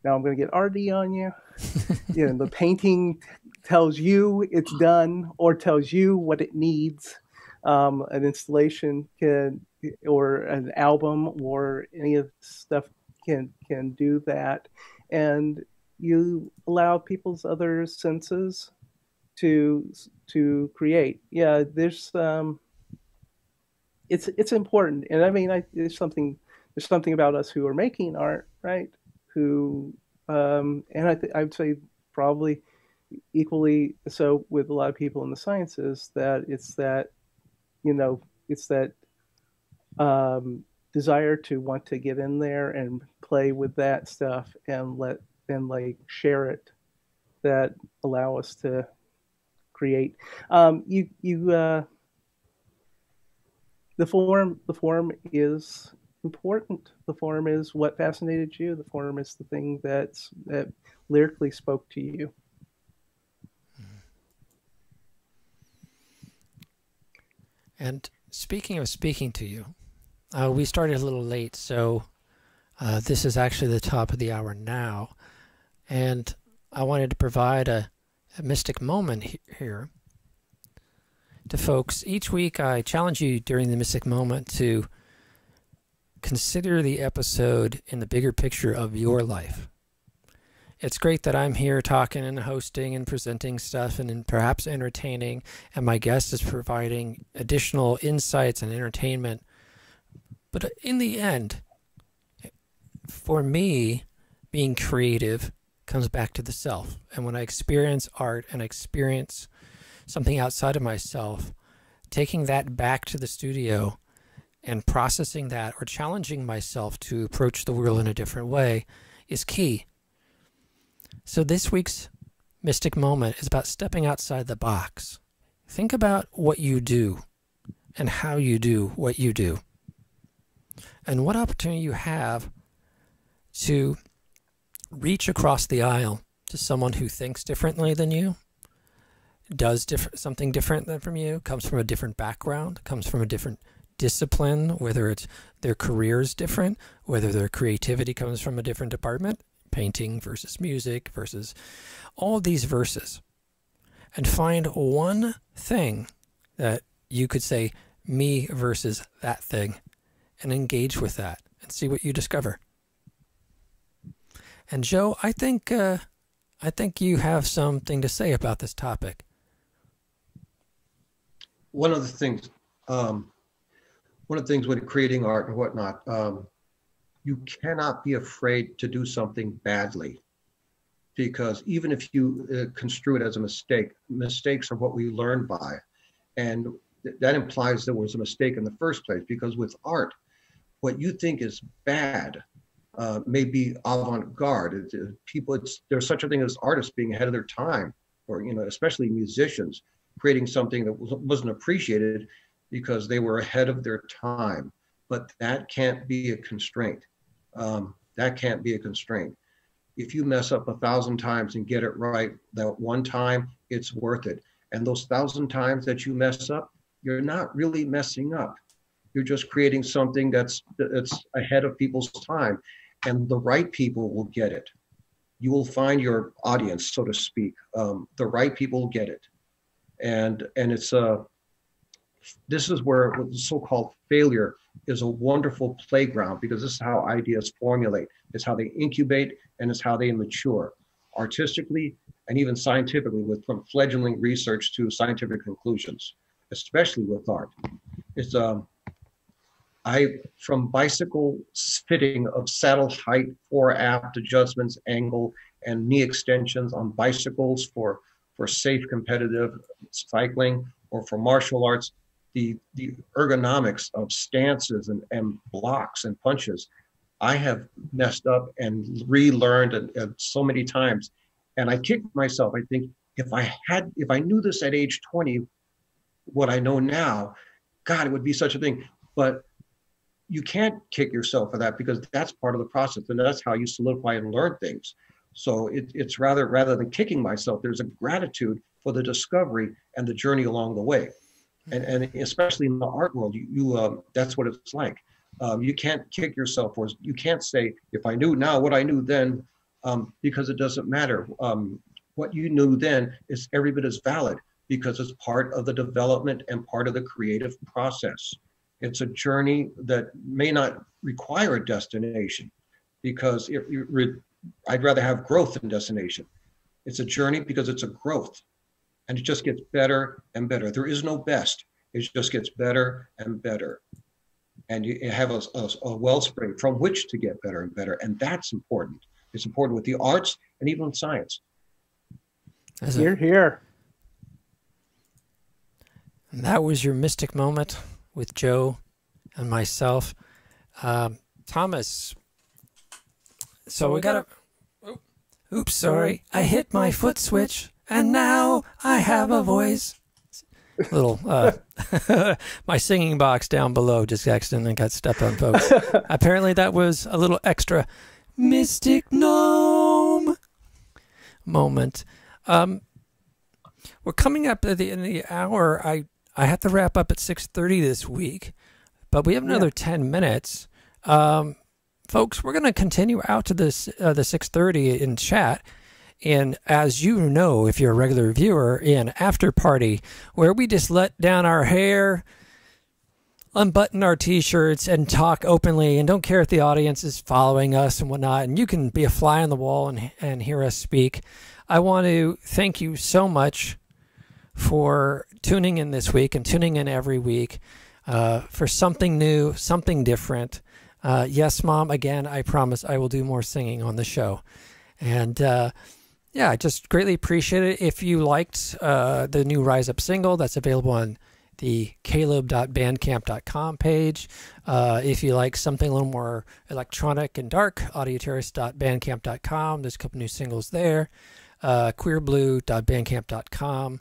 D: Now I'm going to get arty on you. The painting tells you it's done or tells you what it needs. An installation or an album or any of the stuff can do that, and you allow people's other senses to create. Yeah, there's it's important, and I mean, there's something about us who are making art, right? Who and I would say probably equally so with a lot of people in the sciences, that it's that desire to want to get in there and play with that stuff and share it, that allow us to create. The form is important. The form is what fascinated you. The form is the thing that lyrically spoke to you.
B: And speaking of speaking to you, we started a little late, so this is actually the top of the hour now. And I wanted to provide a mystic moment here to folks. Each week I challenge you during the mystic moment to consider the episode in the bigger picture of your life. It's great that I'm here talking and hosting and presenting stuff and perhaps entertaining, and my guest is providing additional insights and entertainment. But in the end, for me, being creative comes back to the self. And when I experience art and I experience something outside of myself, taking that back to the studio and processing that or challenging myself to approach the world in a different way is key. So this week's Mystic Moment is about stepping outside the box. Think about what you do. and how you do what you do, and what opportunity you have to reach across the aisle to someone who thinks differently than you, does something different than from you, comes from a different background, comes from a different discipline, whether it's their career is different, whether their creativity comes from a different department, painting versus music versus all of these verses, and find one thing that you could say, me versus that thing, and engage with that and see what you discover. And Joe, I think you have something to say about this topic.
C: One of the things with creating art and whatnot, you cannot be afraid to do something badly, because even if you construe it as a mistake, mistakes are what we learn by. And that implies there was a mistake in the first place, because with art, what you think is bad may be avant-garde. There's such a thing as artists being ahead of their time, or, especially musicians, creating something that wasn't appreciated because they were ahead of their time. But that can't be a constraint. That can't be a constraint. If you mess up 1,000 times and get it right that one time, it's worth it. And those 1,000 times that you mess up, you're not really messing up. You're just creating something that's ahead of people's time, and the right people will get it. You will find your audience, so to speak. The right people will get it, and it's this is where the so-called failure is a wonderful playground, because this is how ideas formulate. It's how they incubate, and it's how they mature, artistically and even scientifically, from fledgling research to scientific conclusions, especially with art. It's from bicycle fitting of saddle height, fore aft adjustments, angle, and knee extensions on bicycles for safe competitive cycling, or for martial arts, the ergonomics of stances and blocks and punches. I have messed up and relearned and so many times. And I kick myself. I think if I knew this at age 20, what I know now, God, it would be such a thing. But you can't kick yourself for that, because that's part of the process, and that's how you solidify and learn things. So it's rather than kicking myself, there's a gratitude for the discovery and the journey along the way. And especially in the art world, you that's what it's like. You can't kick yourself, or you can't say, if I knew now what I knew then, because it doesn't matter. What you knew then is every bit as valid, because it's part of the development and part of the creative process. It's a journey that may not require a destination, because I'd rather have growth than destination. It's a journey because it's a growth, and it just gets better and better. There is no best. It just gets better and better. And you have a wellspring from which to get better and better. And that's important. It's important with the arts and even with science.
D: Here.
B: And that was your mystic moment with Joe and myself. Thomas, so we got to... Oops, sorry. I hit my foot switch, and now I have a voice. Little, my singing box down below just accidentally got stepped on, folks. Apparently that was a little extra mystic gnome moment. We're coming up at the end of the hour. I have to wrap up at 6:30 this week, but we have another 10 minutes. Folks, we're going to continue out to this the 6:30 in chat. And as you know, if you're a regular viewer, in After Party, where we just let down our hair, unbutton our T-shirts, and talk openly, and don't care if the audience is following us and whatnot, and you can be a fly on the wall and hear us speak. I want to thank you so much for tuning in this week and tuning in every week for something new, something different. Yes, Mom, again, I promise I will do more singing on the show. And yeah, I just greatly appreciate it. If you liked the new Rise Up single, that's available on the caleb.bandcamp.com page. If you like something a little more electronic and dark, audioterrorist.bandcamp.com. There's a couple new singles there. Queerblue.bandcamp.com.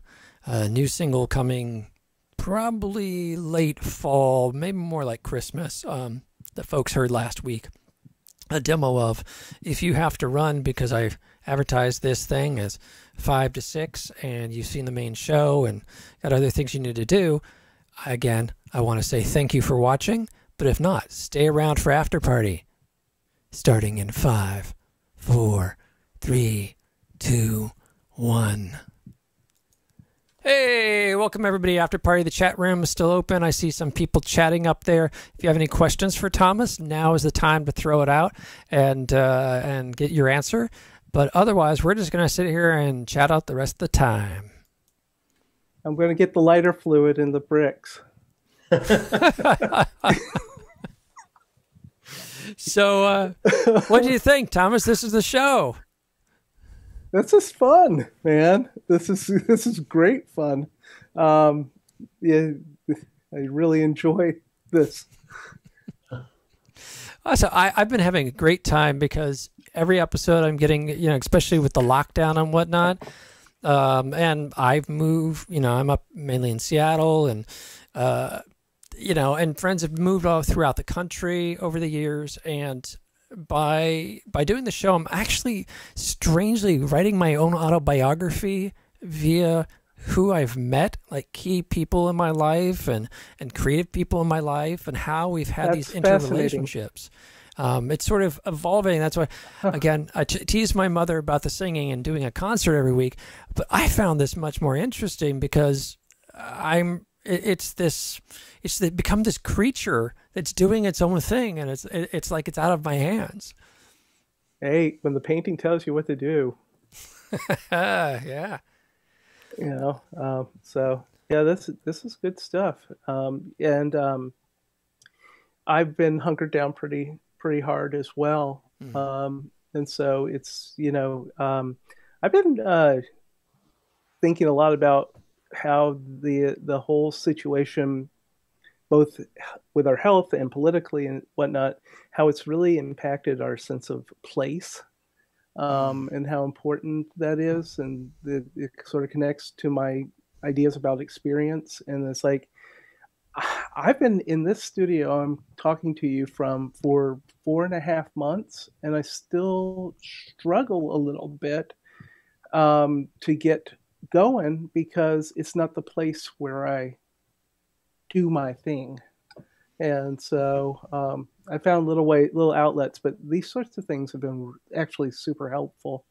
B: New single coming probably late fall, maybe more like Christmas, that folks heard last week. A demo of if you have to run, because I've advertised this thing as 5 to 6 and you've seen the main show and got other things you need to do. Again, I want to say thank you for watching, but if not, stay around for after party. Starting in 5, 4, 3, 2, 1. Hey, welcome everybody. After party, the chat room is still open. I see some people chatting up there. If you have any questions for Thomas, now is the time to throw it out and get your answer. But otherwise, we're just going to sit here and chat out the rest of the time.
D: I'm going to get the lighter fluid in the bricks.
B: So, what do you think, Thomas? This is the show.
D: This is fun, man. This is great fun. Yeah, I really enjoy this.
B: So I've been having a great time because every episode I'm getting, especially with the lockdown and whatnot. And I've moved, I'm up mainly in Seattle and, and friends have moved all throughout the country over the years. And by doing the show, I'm actually strangely writing my own autobiography via who I've met, like key people in my life and creative people in my life, and how we've had these interrelationships. It's sort of evolving. That's why, again, I tease my mother about the singing and doing a concert every week, but I found this much more interesting because it's become this creature that's doing its own thing, and it's like it's out of my hands.
D: Hey, when the painting tells you what to do.
B: Yeah.
D: So yeah, this is good stuff. And I've been hunkered down pretty hard as well. And so it's, I've been thinking a lot about how the whole situation, both with our health and politically and whatnot, how it's really impacted our sense of place, and how important that is. And it sort of connects to my ideas about experience. And it's like, I've been in this studio I'm talking to you from for 4.5 months, and I still struggle a little bit to get going because it's not the place where I do my thing. And so I found little outlets, but these sorts of things have been actually super helpful.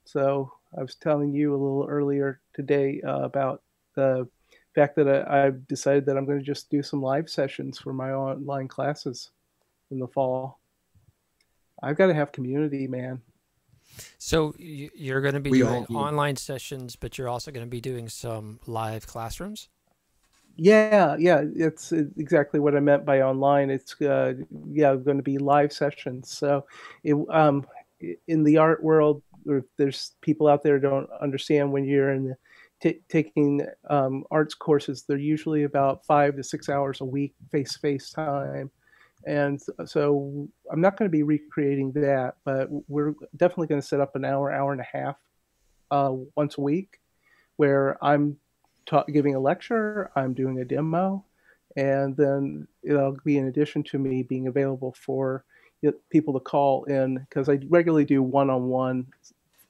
D: So I was telling you a little earlier today about the fact that I've decided that I'm going to just do some live sessions for my online classes in the fall. I've got to have community, man.
B: So you're going to be doing online sessions, but you're also going to be doing some live classrooms?
D: Yeah, it's exactly what I meant by online. It's going to be live sessions. So in the art world, there's people out there who don't understand when you're in taking arts courses, they're usually about 5 to 6 hours a week, face-to-face time. And so I'm not going to be recreating that, but we're definitely going to set up an hour and a half once a week where I'm giving a lecture, I'm doing a demo, and then it'll be in addition to me being available for people to call in, because I regularly do one-on-one,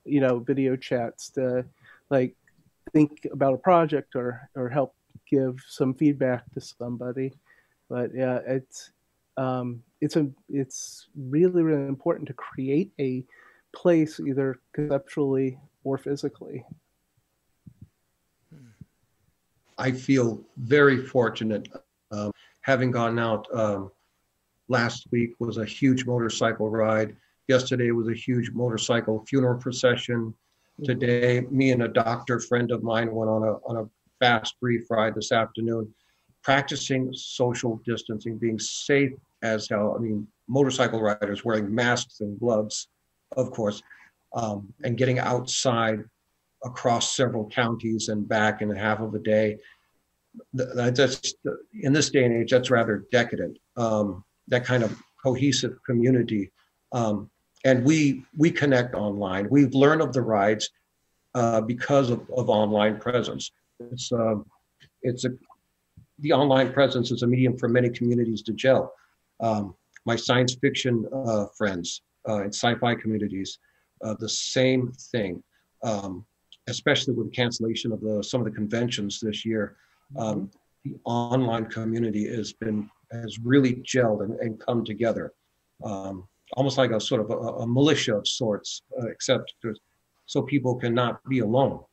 D: video chats to think about a project or help give some feedback to somebody. But yeah, it's really, really important to create a place either conceptually or physically.
C: I feel very fortunate. Having gone out last week was a huge motorcycle ride. Yesterday was a huge motorcycle funeral procession. Today, me and a doctor friend of mine went on a fast brief ride this afternoon, practicing social distancing, being safe as hell. I mean, motorcycle riders wearing masks and gloves, of course, and getting outside across several counties and back in half of a day. That's, in this day and age, that's rather decadent. That kind of cohesive community. And we connect online. We've learned of the rides because of online presence. It's The online presence is a medium for many communities to gel. My science fiction friends and sci-fi communities, the same thing, especially with the cancellation of some of the conventions this year. The online community has really gelled and come together, almost like a sort of a militia of sorts, except so people cannot be alone.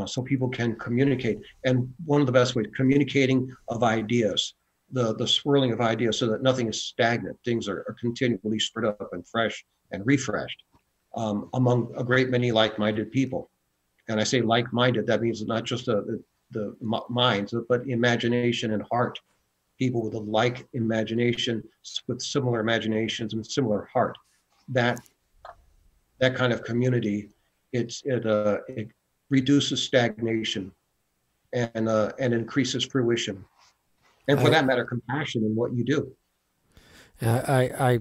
C: So people can communicate. And one of the best ways, communicating of ideas, the swirling of ideas so that nothing is stagnant. Things are continually stirred up and fresh and refreshed among a great many like-minded people. And I say like-minded, that means not just the minds, but imagination and heart. People with a like imagination, with similar imaginations and similar heart. That kind of community, it reduces stagnation and increases fruition, and for that matter, compassion in what you do.
B: I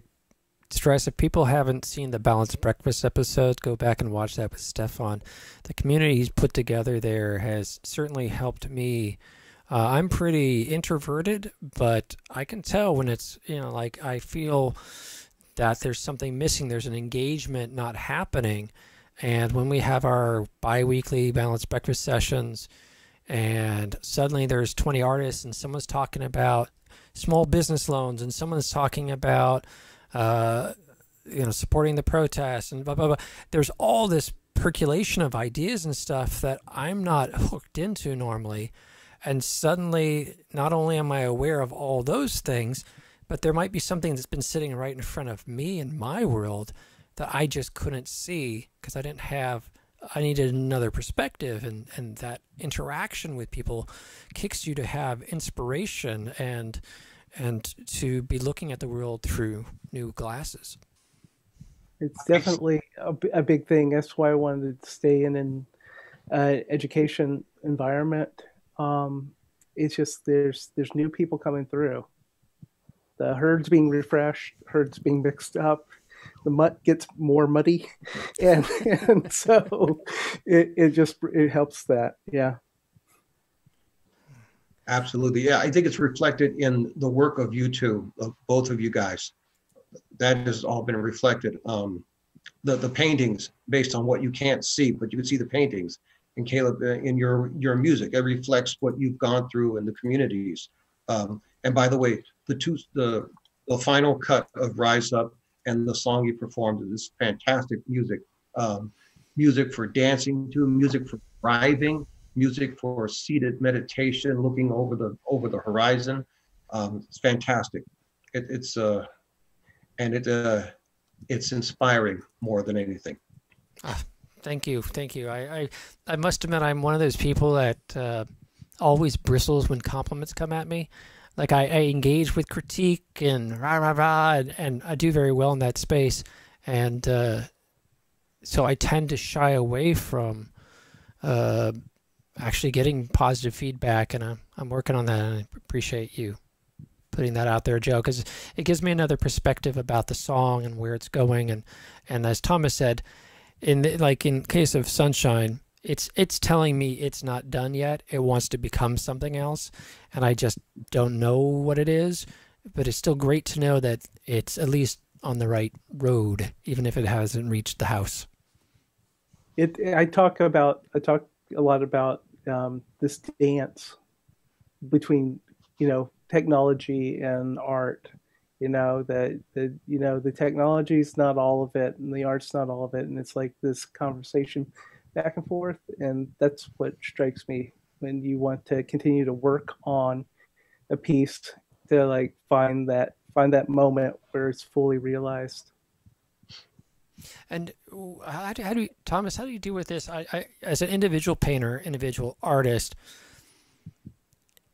B: stress, if people haven't seen the Balanced Breakfast episode, go back and watch that with Stefan. The community he's put together there has certainly helped me. I'm pretty introverted, but I can tell when it's, like I feel that there's something missing. There's an engagement not happening. And when we have our bi-weekly Balanced Breakfast sessions and suddenly there's 20 artists and someone's talking about small business loans and someone's talking about, supporting the protests and blah, blah, blah. There's all this percolation of ideas and stuff that I'm not hooked into normally. And suddenly, not only am I aware of all those things, but there might be something that's been sitting right in front of me in my world that I just couldn't see because I needed another perspective, and that interaction with people kicks you to have inspiration and to be looking at the world through new glasses.
D: It's definitely a big thing. That's why I wanted to stay in an education environment. It's just there's new people coming through. The herd's being refreshed, herd's being mixed up. The mutt gets more muddy, and so it helps that. Yeah.
C: Absolutely. Yeah, I think it's reflected in the work of you two, of both of you guys. That has all been reflected. The paintings, based on what you can't see, but you can see the paintings. And Caleb, in your music, it reflects what you've gone through in the communities. And by the way, the final cut of Rise Up and the song you performed is fantastic music. Music for dancing to, music for driving, music for seated meditation, looking over the horizon. It's fantastic. It's inspiring more than anything.
B: Thank you. I must admit, I'm one of those people that always bristles when compliments come at me. Like I engage with critique and rah, and I do very well in that space. And so I tend to shy away from actually getting positive feedback, and I'm working on that, and I appreciate you putting that out there, Joe, because it gives me another perspective about the song and where it's going. And as Thomas said, in case of Sunshine, it's telling me it's not done yet. It wants to become something else, and I just don't know what it is. But it's still great to know that it's at least on the right road, even if it hasn't reached the house.
D: I talk a lot about this dance between technology and art. The technology is not all of it, and the art's not all of it, and it's like this conversation back and forth, and that's what strikes me when you want to continue to work on a piece to find that moment where it's fully realized.
B: And how do you, Thomas, how do you deal with this? I as an individual painter, individual artist,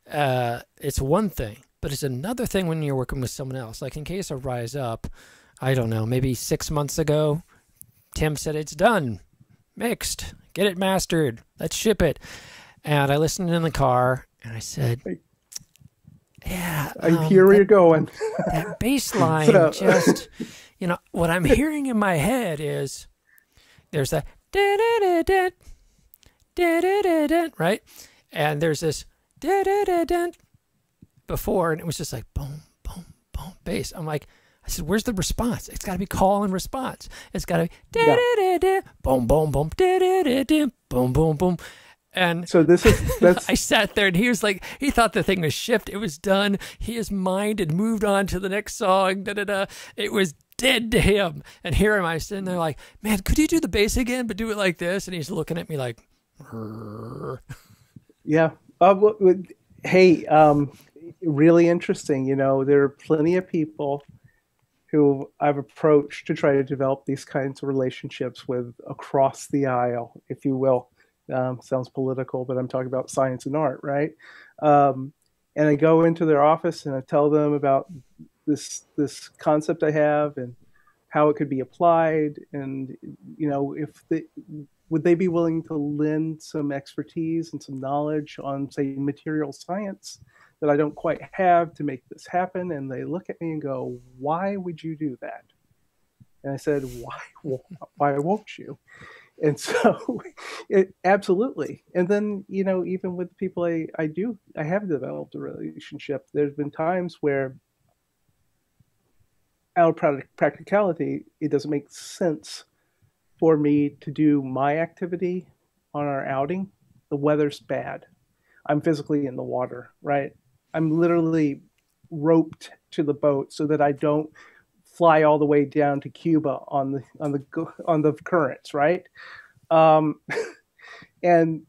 B: it's one thing, but it's another thing when you're working with someone else. Like in case of Rise Up, I don't know, maybe 6 months ago, Tim said it's done, mixed, get it mastered, let's ship it. And I listened in the car and I said, yeah,
D: I hear where you're going.
B: That bass line just, what I'm hearing in my head is there's that da-da-da-da, da-da-da-da, right? And there's this da-da-da-dun before, and it was just like boom, boom, boom, bass. I'm like, I said, where's the response? It's got to be call and response. It's got to be da-da-da-da, boom, boom, boom, da-da-da-da, boom, boom, boom. And
D: so that's
B: I sat there and he was like, he thought the thing was shipped. It was done. His mind had moved on to the next song. Da, da, da. It was dead to him. And here am I sitting there like, man, could you do the bass again, but do it like this? And he's looking at me like,
D: yeah. Hey, really interesting. You know, there are plenty of people who I've approached to try to develop these kinds of relationships with across the aisle, if you will. Sounds political, but I'm talking about science and art, right? And I go into their office and I tell them about this concept I have and how it could be applied, and you know, would they be willing to lend some expertise and some knowledge on, say, material science that I don't quite have to make this happen? And they look at me and go, "Why would you do that?" And I said, "Why won't you?" And so, absolutely. And then, you know, even with people I have developed a relationship. There's been times where, out of practicality, it doesn't make sense for me to do my activity on our outing. The weather's bad. I'm physically in the water, right? I'm literally roped to the boat so that I don't fly all the way down to Cuba on the currents, right? And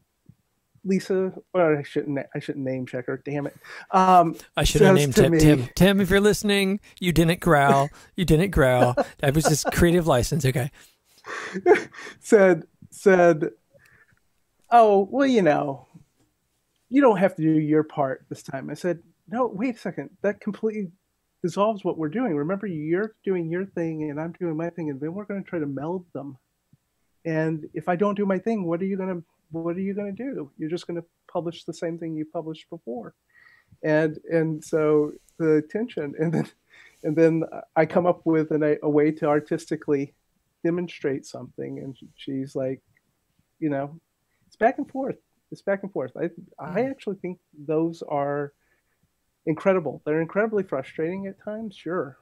D: Lisa, well, I shouldn't name check her. Damn it!
B: I should have named Tim. Tim, if you're listening, you didn't growl. You didn't growl. That was just creative license. Okay.
D: said, "Oh, well, you know, you don't have to do your part this time." I said, "No, wait a second. That completely dissolves what we're doing. Remember, you're doing your thing and I'm doing my thing, and then we're going to try to meld them. And if I don't do my thing, what are you going to do? You're just going to publish the same thing you published before." And so the tension, and then I come up with a way to artistically demonstrate something, and she's like, you know, it's back and forth. I actually think those are incredible. They're incredibly frustrating at times, sure.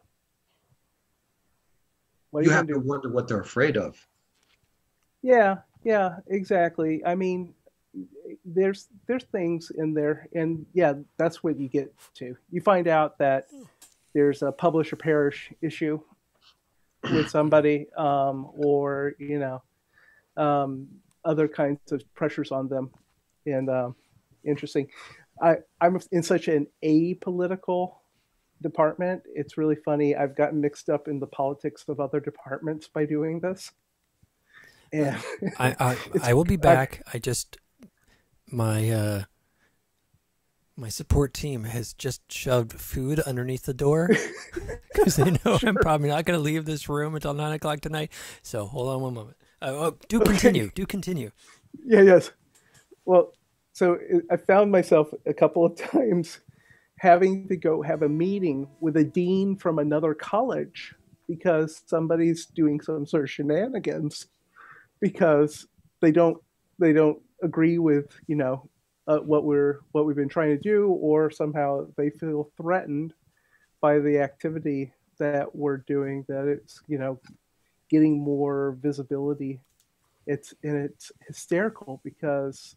C: You have to wonder what they're afraid of.
D: Yeah, exactly. I mean, there's things in there, and yeah, that's what you get to. You find out that there's a publish or perish issue with somebody, or you know, other kinds of pressures on them, and interesting. I'm in such an apolitical department. It's really funny. I've gotten mixed up in the politics of other departments by doing this. And
B: I will be back. My support team has just shoved food underneath the door because they know I'm probably not going to leave this room until 9 o'clock tonight. So hold on one moment. Continue. Do continue.
D: Yeah. Yes. Well, so I found myself a couple of times having to go have a meeting with a dean from another college because somebody's doing some sort of shenanigans, because they don't agree with, you know, what we've been trying to do, or somehow they feel threatened by the activity that we're doing, that it's, you know, getting more visibility. It's hysterical because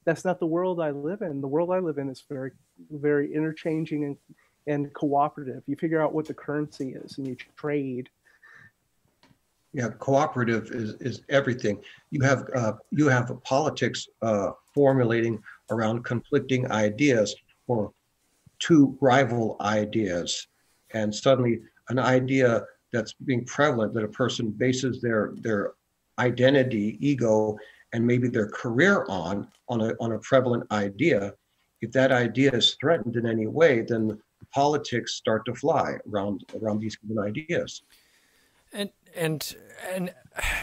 D: that's not the world I live in. The world I live in is very, very interchanging and cooperative. You figure out what the currency is and you trade.
C: Yeah, cooperative is everything. You have politics formulating around conflicting ideas or two rival ideas, and suddenly an idea that's being prevalent, that a person bases their identity, ego, and maybe their career on a prevalent idea. If that idea is threatened in any way, then politics start to fly around these given ideas.
B: And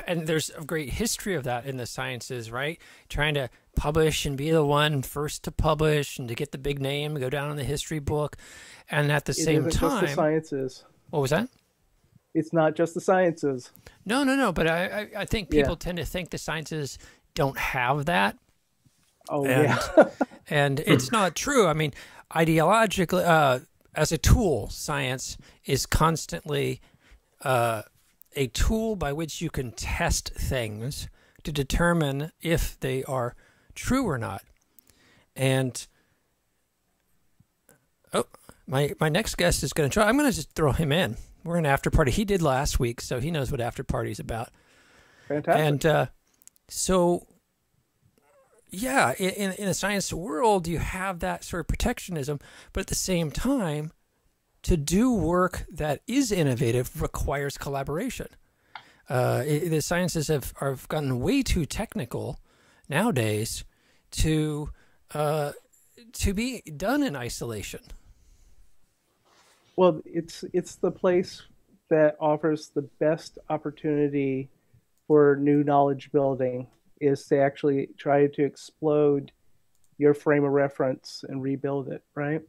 B: there's a great history of that in the sciences, right? Trying to publish and be the one first to publish and to get the big name, go down in the history book, and at the same time,
D: just the sciences.
B: What was that?
D: It's not just the sciences.
B: No. But I think people tend to think the sciences don't have that.
D: Oh,
B: And it's not true. I mean, ideologically, as a tool, science is constantly a tool by which you can test things to determine if they are true or not. And my next guest is going to try. I'm going to just throw him in. We're in after party. He did last week, so he knows what after party's about.
D: Fantastic.
B: And so, yeah, in the science world, you have that sort of protectionism, but at the same time, to do work that is innovative requires collaboration. The sciences have gotten way too technical nowadays to be done in isolation.
D: Well, it's the place that offers the best opportunity for new knowledge building, is to actually try to explode your frame of reference and rebuild it, right?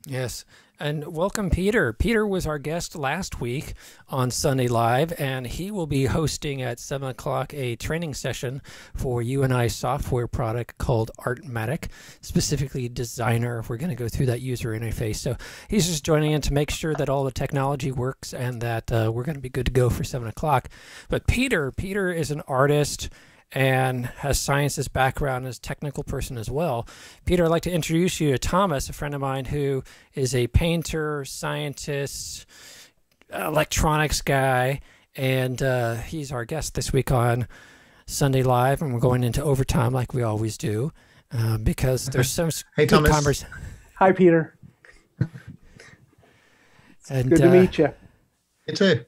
B: Yes. And welcome, Peter. Peter was our guest last week on Sunday Live, and he will be hosting at 7 o'clock a training session for UNI software product called Artmatic, specifically Designer. We're going to go through that user interface. So he's just joining in to make sure that all the technology works and that we're going to be good to go for 7 o'clock. But Peter is an artist and has sciences background as a technical person as well. Peter, I'd like to introduce you to Thomas, a friend of mine who is a painter, scientist, electronics guy, and he's our guest this week on Sunday Live, and we're going into overtime like we always do because there's some
G: Hey,
B: good
G: Thomas.
D: Hi, Peter.
B: And,
D: Good to meet you.
G: You too.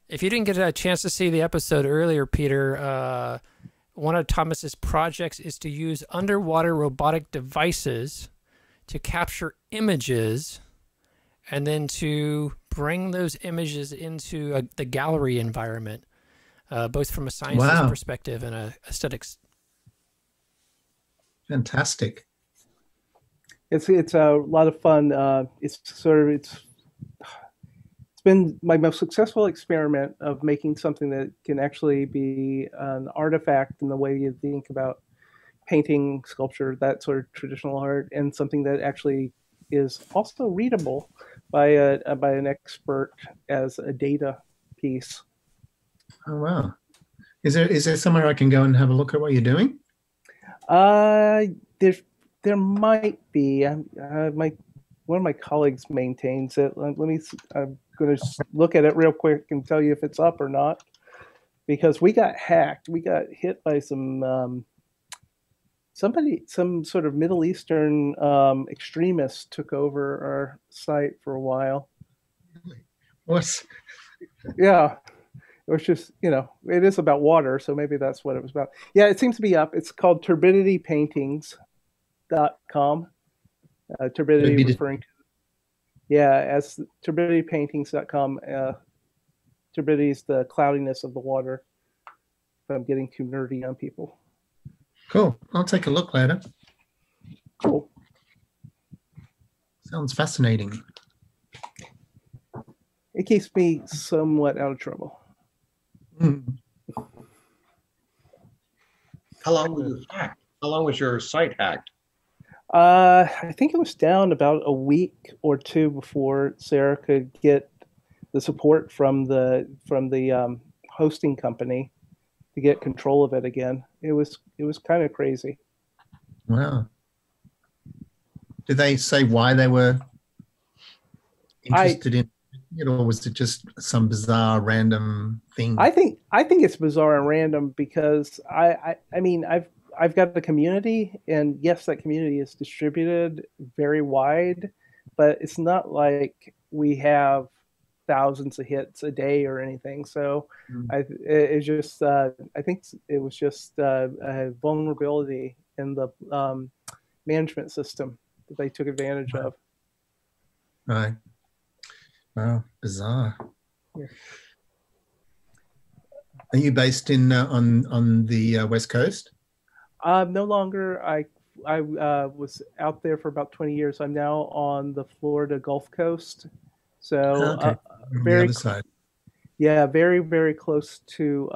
B: If you didn't get a chance to see the episode earlier, Peter, one of Thomas's projects is to use underwater robotic devices to capture images and then to bring those images into the gallery environment, both from a science perspective and a aesthetics.
G: Fantastic.
D: It's a lot of fun. It's been my most successful experiment of making something that can actually be an artifact in the way you think about painting, sculpture, that sort of traditional art, and something that actually is also readable by an expert as a data piece.
G: Oh wow! Is there somewhere I can go and have a look at what you're doing?
D: There might be. One of my colleagues maintains it. I'm going to look at it real quick and tell you if it's up or not, because we got hacked. We got hit by some sort of Middle Eastern extremists took over our site for a while.
G: What?
D: Yeah. It was just, it is about water, so maybe that's what it was about. Yeah, it seems to be up. It's called turbiditypaintings.com. Turbidity referring to, as turbiditypaintings.com. Turbidity is the cloudiness of the water. If I'm getting too nerdy on people.
G: Cool. I'll take a look later.
D: Cool.
G: Sounds fascinating.
D: It keeps me somewhat out of trouble.
G: Mm.
C: How long was you hacked? How long was your site hacked?
D: I think it was down about a week or two before Sarah could get the support from the hosting company to get control of it again. It was kind of crazy.
G: Wow. Did they say why they were interested in it, or was it just some bizarre random thing?
D: I think it's bizarre and random because I mean I've got the community, and yes, that community is distributed very wide, but it's not like we have thousands of hits a day or anything. So I think it was just a vulnerability in the management system that they took advantage of.
G: Right. Wow, bizarre.
D: Yeah.
G: Are you based in on the West Coast?
D: No longer. I was out there for about 20 years. I'm now on the Florida Gulf Coast. So
G: Okay.
D: very
G: the other side.
D: Yeah, very, very close to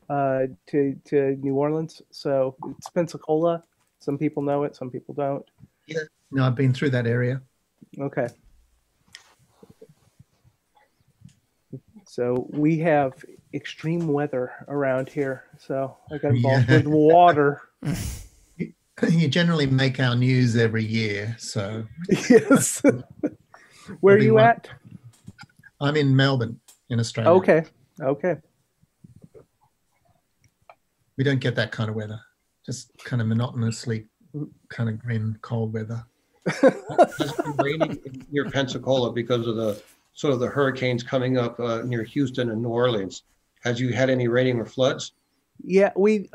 D: to New Orleans. So it's Pensacola. Some people know it, some people don't.
G: Yeah. No, I've been through that area.
D: Okay. So we have extreme weather around here. So I got involved with water.
G: You generally make our news every year, so.
D: Yes. Where are you at?
G: I'm in Melbourne, in Australia.
D: Okay. Okay.
G: We don't get that kind of weather. Just kind of monotonously kind of grim, cold weather.
C: Has it been raining near Pensacola because of the sort of the hurricanes coming up near Houston and New Orleans? Has you had any rain or floods?
D: Yeah, we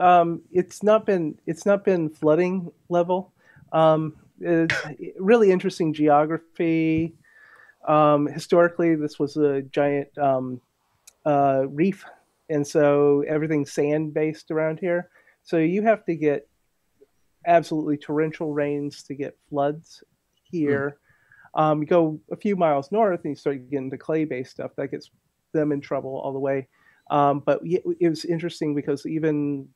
D: it's not been flooding level. It's really interesting geography. Historically, this was a giant reef, and so everything's sand based around here. So you have to get absolutely torrential rains to get floods here. You go a few miles north and you start getting to clay-based stuff that gets them in trouble all the way. But it was interesting because even,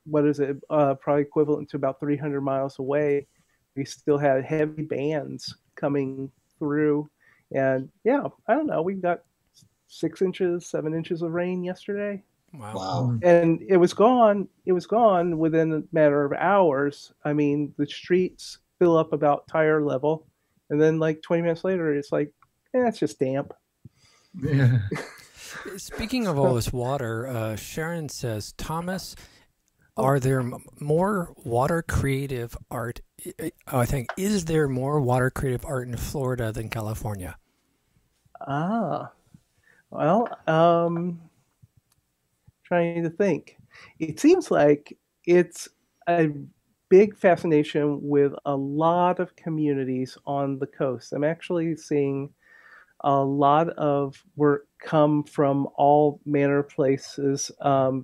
D: what is it, probably equivalent to about 300 miles away, we still had heavy bands coming through. And yeah, I don't know, we got 6 inches, 7 inches of rain yesterday.
C: Wow.
D: And it was gone within a matter of hours. I mean, the streets fill up about tire level. And then like 20 minutes later, it's like, it's just damp.
G: Yeah.
B: Speaking of all this water, Sharon says, Thomas, are there more water creative art? Is there more water creative art in Florida than California?
D: Well, trying to think. It seems like it's a big fascination with a lot of communities on the coast. I'm actually seeing a lot of work come from all manner of places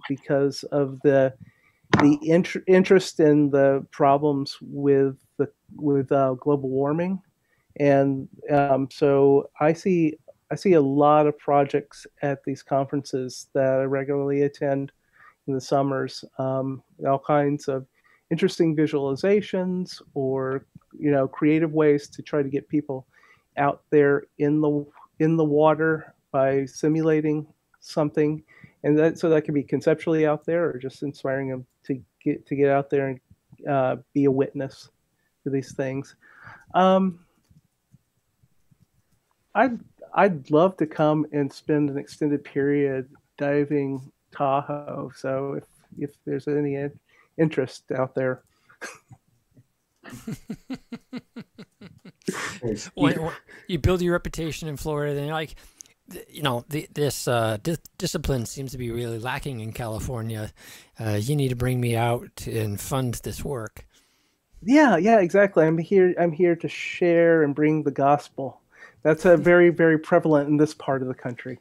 D: because of the interest in the problems with global warming, and so I see a lot of projects at these conferences that I regularly attend in the summers. All kinds of interesting visualizations, or creative ways to try to get people out there in the water by simulating something, and that can be conceptually out there or just inspiring them to get out there and be a witness to these things. I'd love to come and spend an extended period diving Tahoe. So if there's any interest out there.
B: When you build your reputation in Florida, then you're like, this discipline seems to be really lacking in California. You need to bring me out and fund this work. Yeah,
D: exactly. I'm here to share and bring the gospel. That's a very, very prevalent in this part of the country.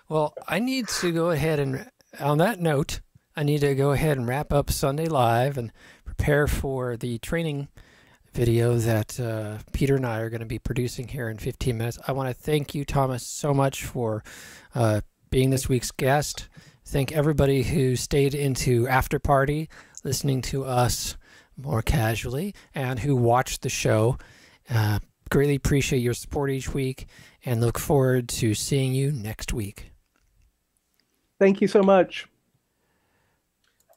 B: Well, I need to go ahead and, on that note, I need to go ahead and wrap up Sunday Live and prepare for the training video that Peter and I are going to be producing here in 15 minutes. I want to thank you, Thomas, so much for being this week's guest. Thank everybody who stayed into After Party, listening to us more casually, and who watched the show. Greatly appreciate your support each week and look forward to seeing you next week.
D: Thank you so much.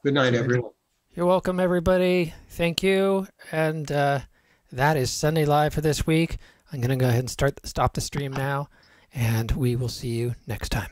C: Good night, everyone.
B: You're welcome, everybody. Thank you. And that is Sunday Live for this week. I'm going to go ahead and stop the stream now, and we will see you next time.